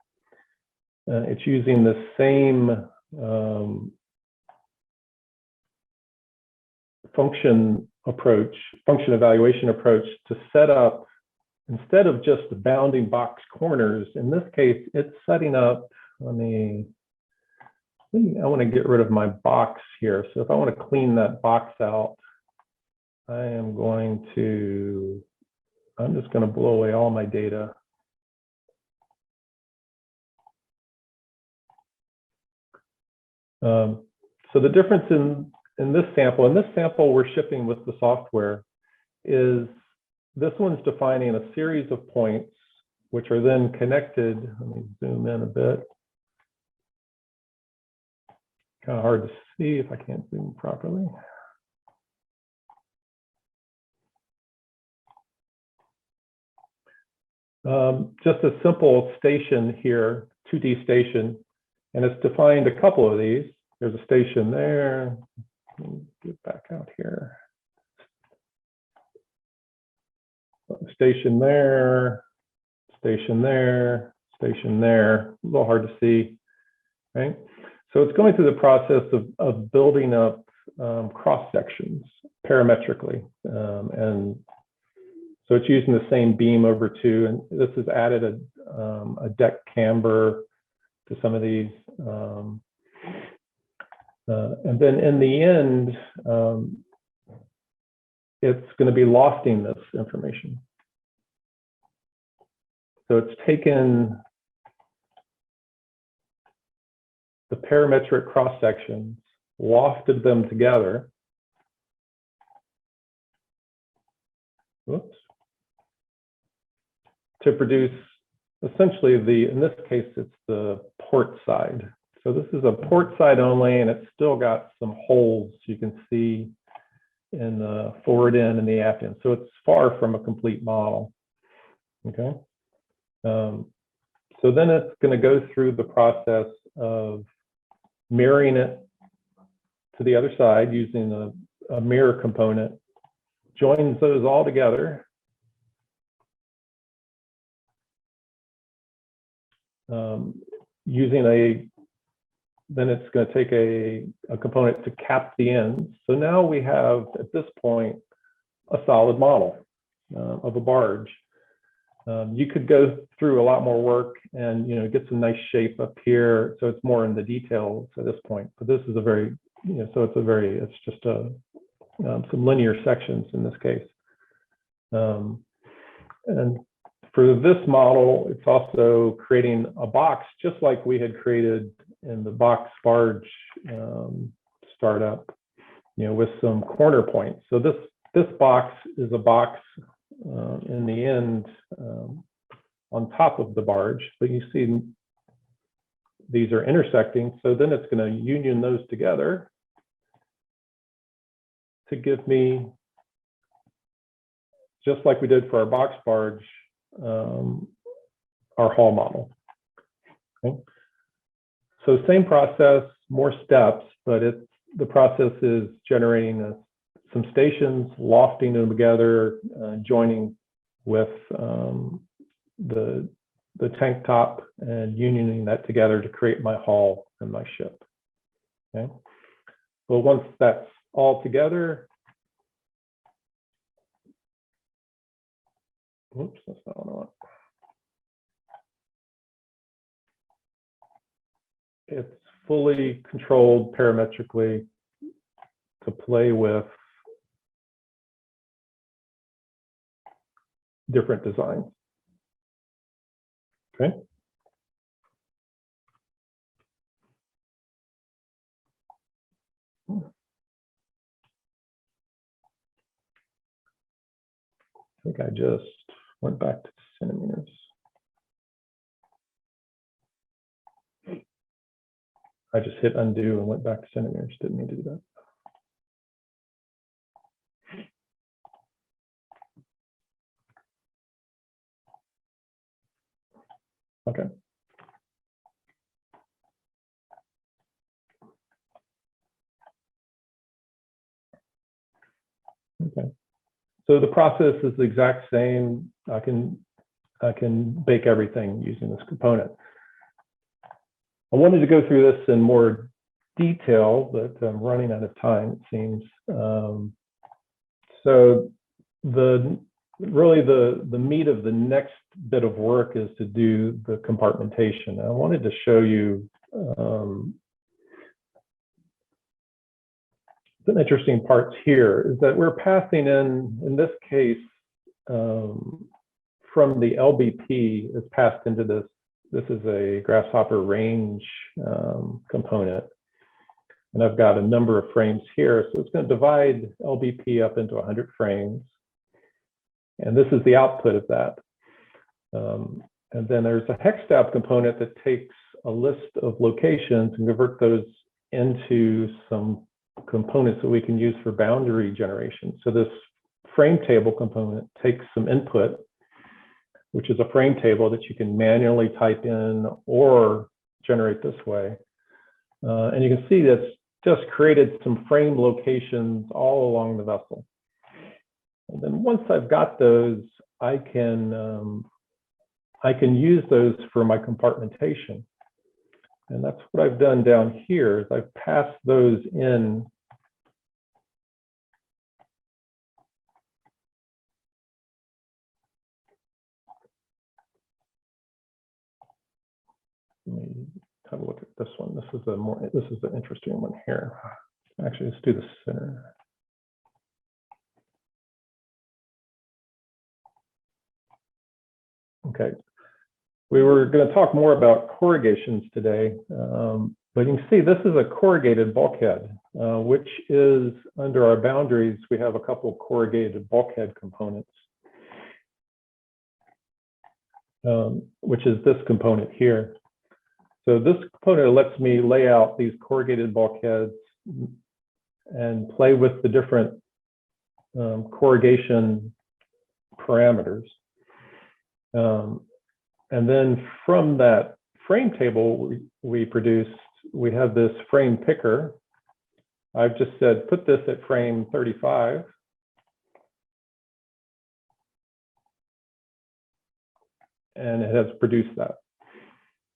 It's using the same function evaluation approach to set up, instead of just the bounding box corners, in this case, it's setting up, I want to get rid of my box here. So if I want to clean that box out, I'm just going to blow away all my data. So the difference in this sample we're shipping with the software, is this one's defining a series of points which are then connected. Let me zoom in a bit. Kind of hard to see if I can't zoom properly. Just a simple station here, 2D station, and it's defined a couple of these. There's a station there. Let me get back out here. Station there, station there, station there. A little hard to see, right? So it's going through the process of building up cross sections parametrically, and so it's using the same beam over two, and this has added a deck camber to some of these. And then in the end, it's going to be lofting this information. So it's taken the parametric cross sections, lofted them together. Whoops. To produce essentially in this case, it's the port side. So this is a port side only, and it's still got some holes you can see in the forward end and the aft end. So it's far from a complete model, okay? So then it's gonna go through the process of mirroring it to the other side using a mirror component, joins those all together. Then it's going to take a component to cap the ends. So now we have, at this point, a solid model of a barge. You could go through a lot more work and get some nice shape up here. So it's more in the details at this point. But this is a very, it's just some linear sections in this case. And for this model, it's also creating a box just like we had created in the box barge startup, with some corner points. So this box is a box in the end on top of the barge, but you see these are intersecting. So then it's going to union those together to give me, just like we did for our box barge, our hull model. Okay. So same process, more steps, but the process is generating some stations, lofting them together, joining with the tank top and unioning that together to create my hull and my ship. Okay. But once that's all together, oops, that's not what I want. It's fully controlled parametrically to play with different designs. Okay. I think I just went back to centimeters. I just hit undo and went back to centimeters. Didn't mean to do that. Okay. Okay. So the process is the exact same. I can bake everything using this component. I wanted to go through this in more detail, but I'm running out of time, it seems. So really the meat of the next bit of work is to do the compartmentation. I wanted to show you some interesting parts here is that we're passing in this case, from the LBP is passed into this. This is a Grasshopper range component. And I've got a number of frames here. So it's going to divide LBP up into 100 frames. And this is the output of that. And then there's a HECSTAB component that takes a list of locations and convert those into some components that we can use for boundary generation. So this frame table component takes some input, which is a frame table that you can manually type in or generate this way. And you can see that's just created some frame locations all along the vessel. And then once I've got those, I can use those for my compartmentation. And that's what I've done down here is I've passed those in. Let me have a look at this one. This is the interesting one here. Actually, let's do the center. Okay. We were going to talk more about corrugations today, but you can see this is a corrugated bulkhead, which is under our boundaries. We have a couple of corrugated bulkhead components, which is this component here. So this component lets me lay out these corrugated bulkheads and play with the different corrugation parameters. And then from that frame table we produced, we have this frame picker. I've just said, put this at frame 35. And it has produced that.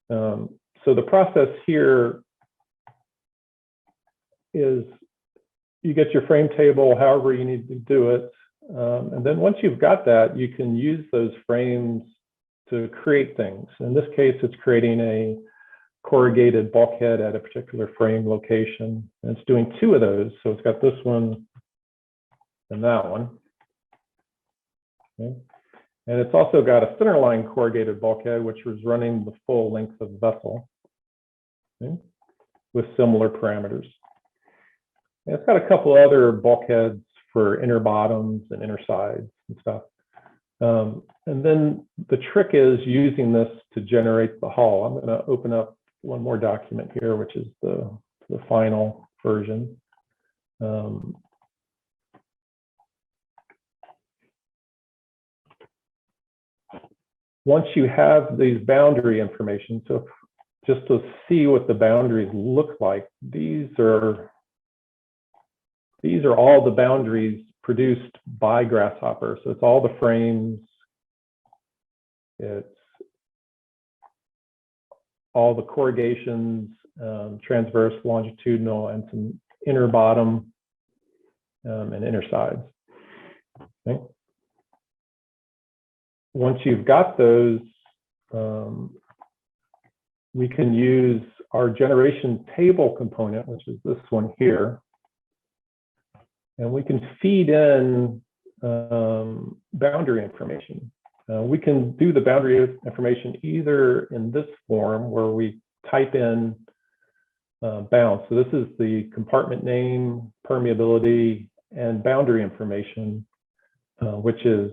So the process here is you get your frame table however you need to do it. And then once you've got that, you can use those frames to create things. In this case, it's creating a corrugated bulkhead at a particular frame location. And it's doing two of those. So it's got this one and that one. Okay. And it's also got a centerline corrugated bulkhead, which was running the full length of the vessel, okay, with similar parameters. And it's got a couple other bulkheads for inner bottoms and inner sides and stuff. And then the trick is using this to generate the hull. I'm going to open up one more document here, which is the final version. once you have these boundary information, so just to see what the boundaries look like, these are all the boundaries produced by Grasshopper. So it's all the frames, it's all the corrugations, transverse, longitudinal, and some inner bottom and inner sides. Okay. Once you've got those, we can use our generation table component, which is this one here, and we can feed in boundary information. We can do the boundary information either in this form where we type in bounds. So this is the compartment name, permeability, and boundary information, which is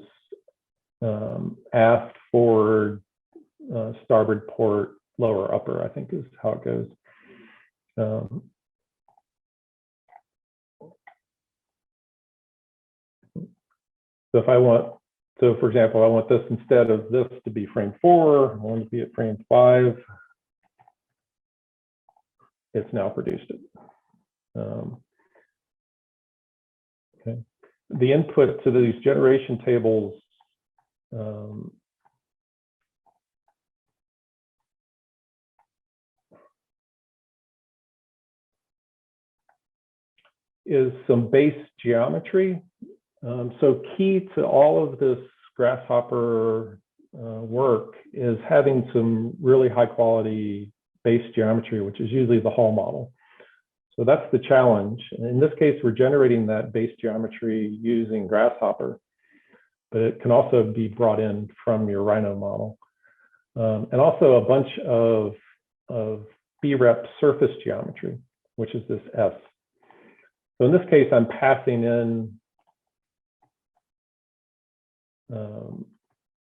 aft, forward, starboard port, lower, upper, I think is how it goes. So if I want, so for example, I want this instead of this to be frame 4, I want it to be at frame 5. It's now produced it. Okay. The input to these generation tables is some base geometry. So key to all of this Grasshopper work is having some really high quality base geometry, which is usually the hull model. So that's the challenge. In this case, we're generating that base geometry using Grasshopper, but it can also be brought in from your Rhino model. And also a bunch of BREP surface geometry, which is this S. So in this case, I'm passing in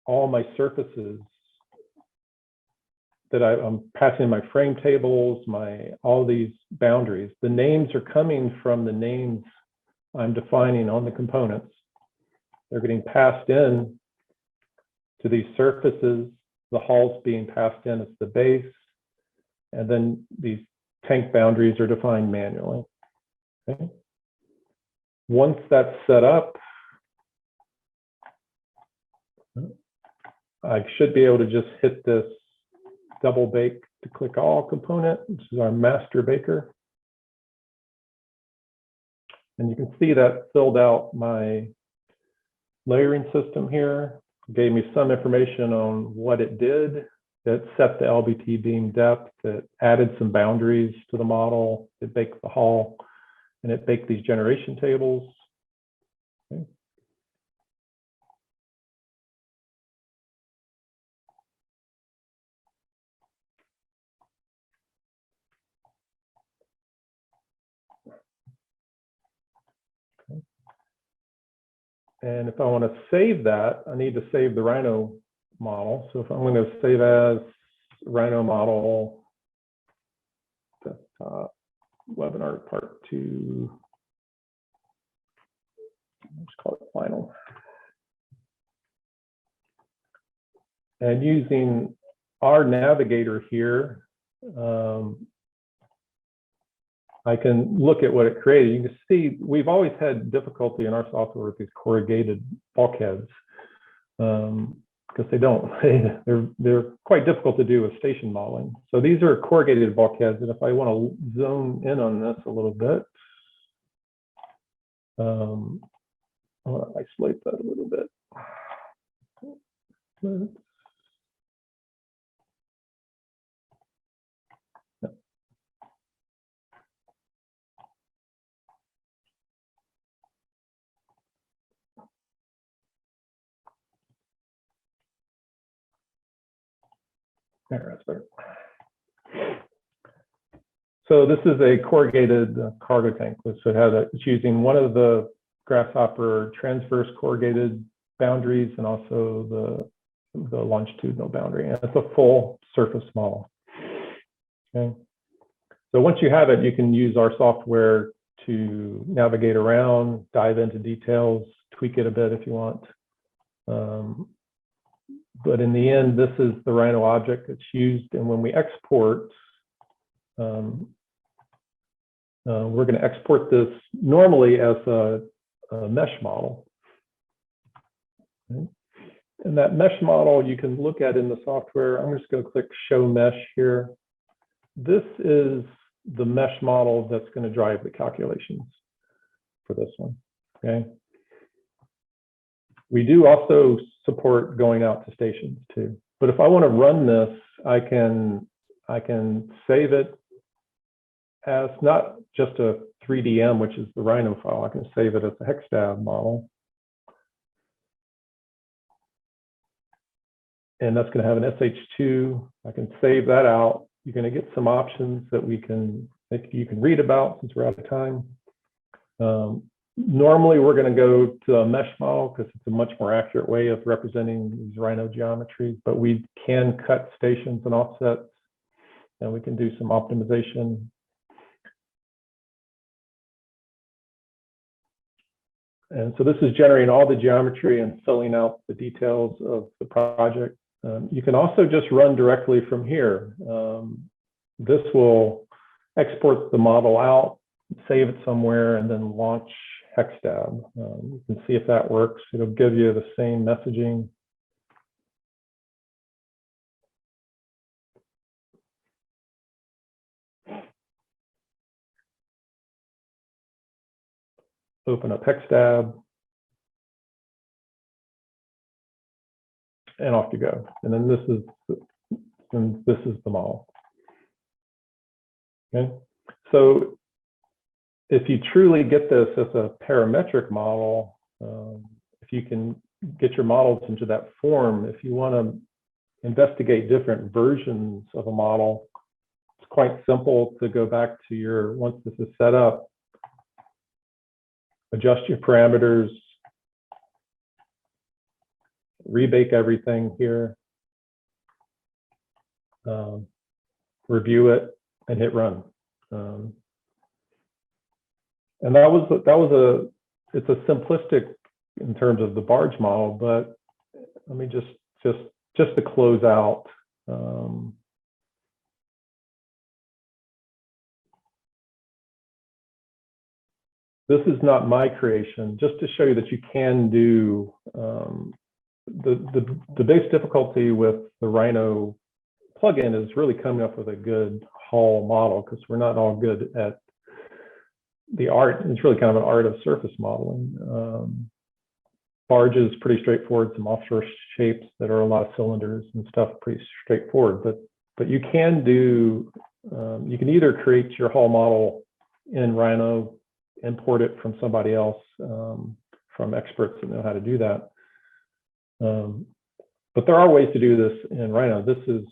all my surfaces that I'm passing in my frame tables, all these boundaries. The names are coming from the names I'm defining on the components. They're getting passed in to these surfaces. The hull's being passed in as the base, and then these tank boundaries are defined manually. Okay. Once that's set up, I should be able to just hit this double bake to click all component, which is our master baker. And you can see that filled out my layering system here, gave me some information on what it did. It set the LBT beam depth, it added some boundaries to the model, it baked the hull, and it baked these generation tables. Okay. And if I want to save that, I need to save the Rhino model. So if I'm going to save as Rhino model, desktop, webinar part 2, let's call it final. And using our navigator here, I can look at what it created. You can see we've always had difficulty in our software with these corrugated bulkheads because they're quite difficult to do with station modeling. So these are corrugated bulkheads, and if I want to zoom in on this a little bit, I want to isolate that a little bit. There, that's better. So this is a corrugated cargo tank. So it's using one of the Grasshopper transverse corrugated boundaries and also the longitudinal boundary. And it's a full surface model. Okay. So once you have it, you can use our software to navigate around, dive into details, tweak it a bit if you want. But in the end, this is the Rhino object that's used. And when we export, we're going to export this normally as a mesh model. Okay. And that mesh model you can look at in the software. I'm just going to click Show Mesh here. This is the mesh model that's going to drive the calculations for this one. Okay. We do also support going out to stations too. But if I want to run this, I can save it as not just a 3DM, which is the Rhino file. I can save it as a HECSTAB model. And that's going to have an SH2. I can save that out. You're going to get some options that you can read about since we're out of time. Normally, we're going to go to a mesh model because it's a much more accurate way of representing these Rhino geometries, but we can cut stations and offsets, and we can do some optimization. And so this is generating all the geometry and filling out the details of the project. You can also just run directly from here. This will export the model out, save it somewhere, and then launch HECSTAB. You can see if that works. It'll give you the same messaging. Open up HECSTAB. And off you go. And then this is the model. Okay. So if you truly get this as a parametric model, if you can get your models into that form, if you want to investigate different versions of a model, it's quite simple to go back to your, once this is set up, adjust your parameters, rebake everything here, review it, and hit run. And it's a simplistic in terms of the barge model, but let me just to close out. This is not my creation, just to show you that you can do the base difficulty with the Rhino plugin is really coming up with a good hull model, because we're not all good at the art. It's really kind of an art of surface modeling. Barge is pretty straightforward, some offshore shapes that are a lot of cylinders and stuff, pretty straightforward. But you can do, you can either create your hull model in Rhino, import it from somebody else, from experts that know how to do that. But there are ways to do this in Rhino. This is,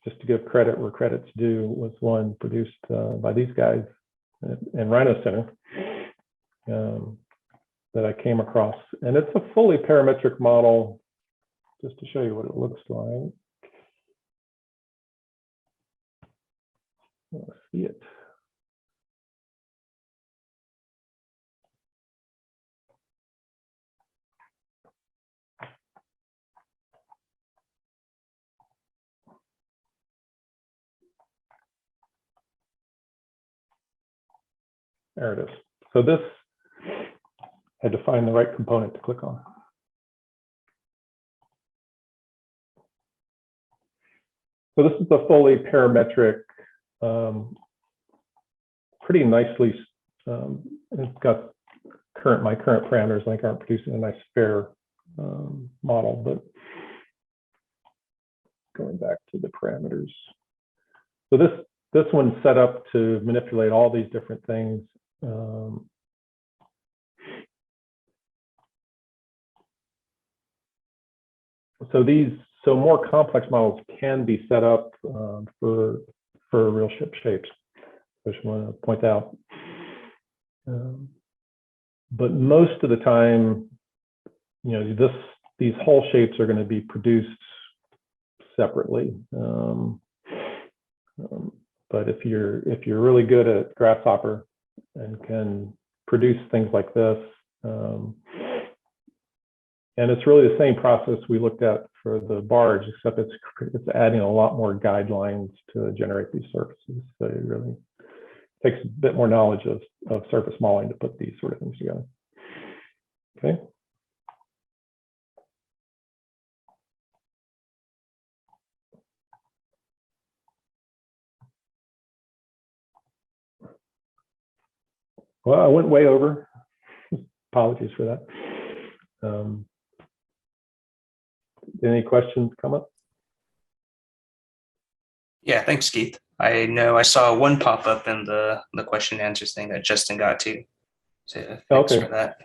just to give credit where credit's due, was one produced by these guys in Rhino Center that I came across. And it's a fully parametric model, just to show you what it looks like. Let's see it. There it is. So this, I had to find the right component to click on. So this is the fully parametric, pretty nicely, it's got my current parameters, like aren't producing a nice fair model, but going back to the parameters. So this one's set up to manipulate all these different things. So more complex models can be set up for real ship shapes, which I want to point out. But most of the time, you know, these hull shapes are going to be produced separately. But if you're really good at Grasshopper and can produce things like this, And it's really the same process we looked at for the barge, except it's adding a lot more guidelines to generate these surfaces. So it really takes a bit more knowledge of surface modeling to put these sort of things together. Okay. Well, I went way over. Apologies for that. Any questions come up? Yeah, thanks, Keith. I know I saw one pop up in the question and answers thing that Justin got to. So thanks for that.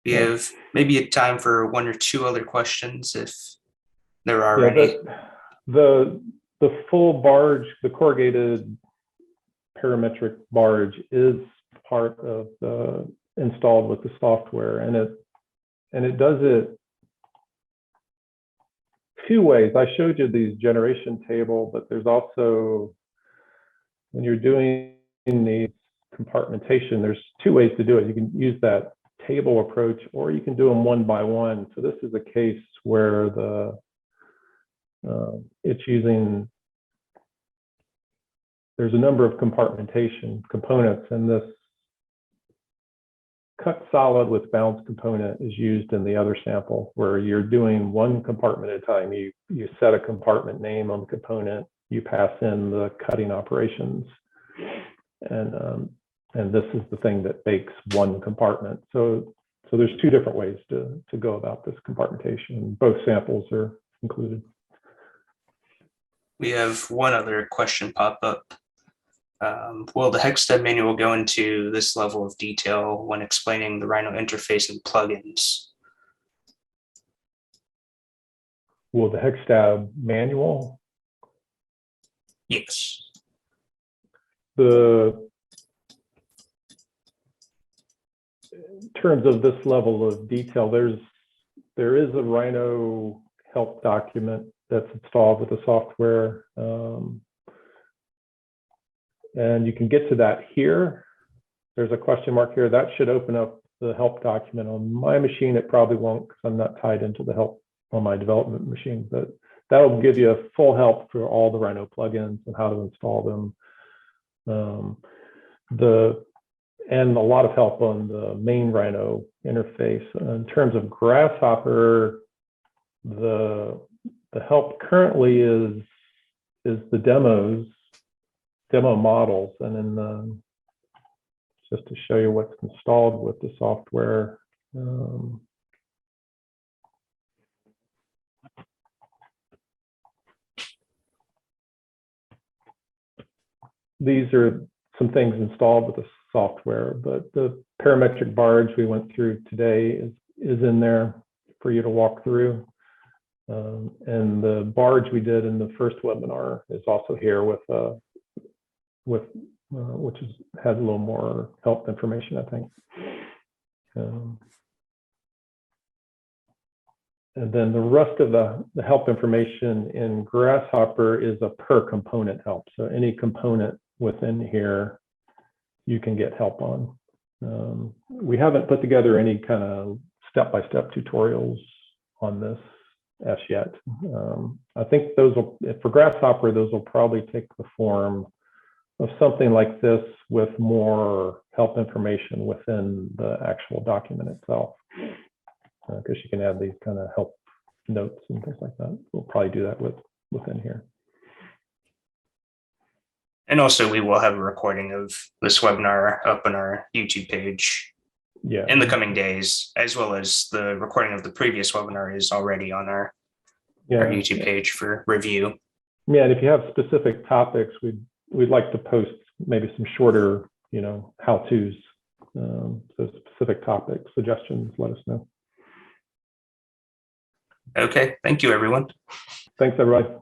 We have maybe a time for one or two other questions if there are any. The full barge, the corrugated parametric barge is part of the installed with the software, and it does it two ways. I showed you these generation table, but there's also, when you're doing the compartmentation, there's two ways to do it. You can use that table approach, or you can do them one by one. So this is a case where it's using, there's a number of compartmentation components, and this cut solid with bounce component is used in the other sample, where you're doing one compartment at a time. You set a compartment name on the component, you pass in the cutting operations, and this is the thing that makes one compartment. So there's two different ways to go about this compartmentation. Both samples are included. We have one other question pop up. Will the HECSTAB manual go into this level of detail when explaining the Rhino interface and plugins? Will the HECSTAB manual? Yes. In terms of this level of detail, there is a Rhino help document that's installed with the software. And you can get to that here. There's a question mark here. That should open up the help document. On my machine, it probably won't, because I'm not tied into the help on my development machine, but that'll give you a full help for all the Rhino plugins and how to install them. And a lot of help on the main Rhino interface. In terms of Grasshopper, the help currently is the demo models, and then just to show you what's installed with the software. These are some things installed with the software, but the parametric barge we went through today is in there for you to walk through. And the barge we did in the first webinar is also here with which has a little more help information, I think. And then the rest of the help information in Grasshopper is a per component help. So any component within here, you can get help on. We haven't put together any kind of step-by-step tutorials on this as yet. I think those will, for Grasshopper, those will probably take the form of something like this with more help information within the actual document itself. Because you can add these kind of help notes and things like that. We'll probably do that within here. And also we will have a recording of this webinar up on our YouTube page in the coming days, as well as the recording of the previous webinar is already on our YouTube page for review. Yeah, and if you have specific topics, we'd like to post maybe some shorter, how-tos. So specific topic suggestions, let us know. Okay, thank you, everyone. Thanks, everybody.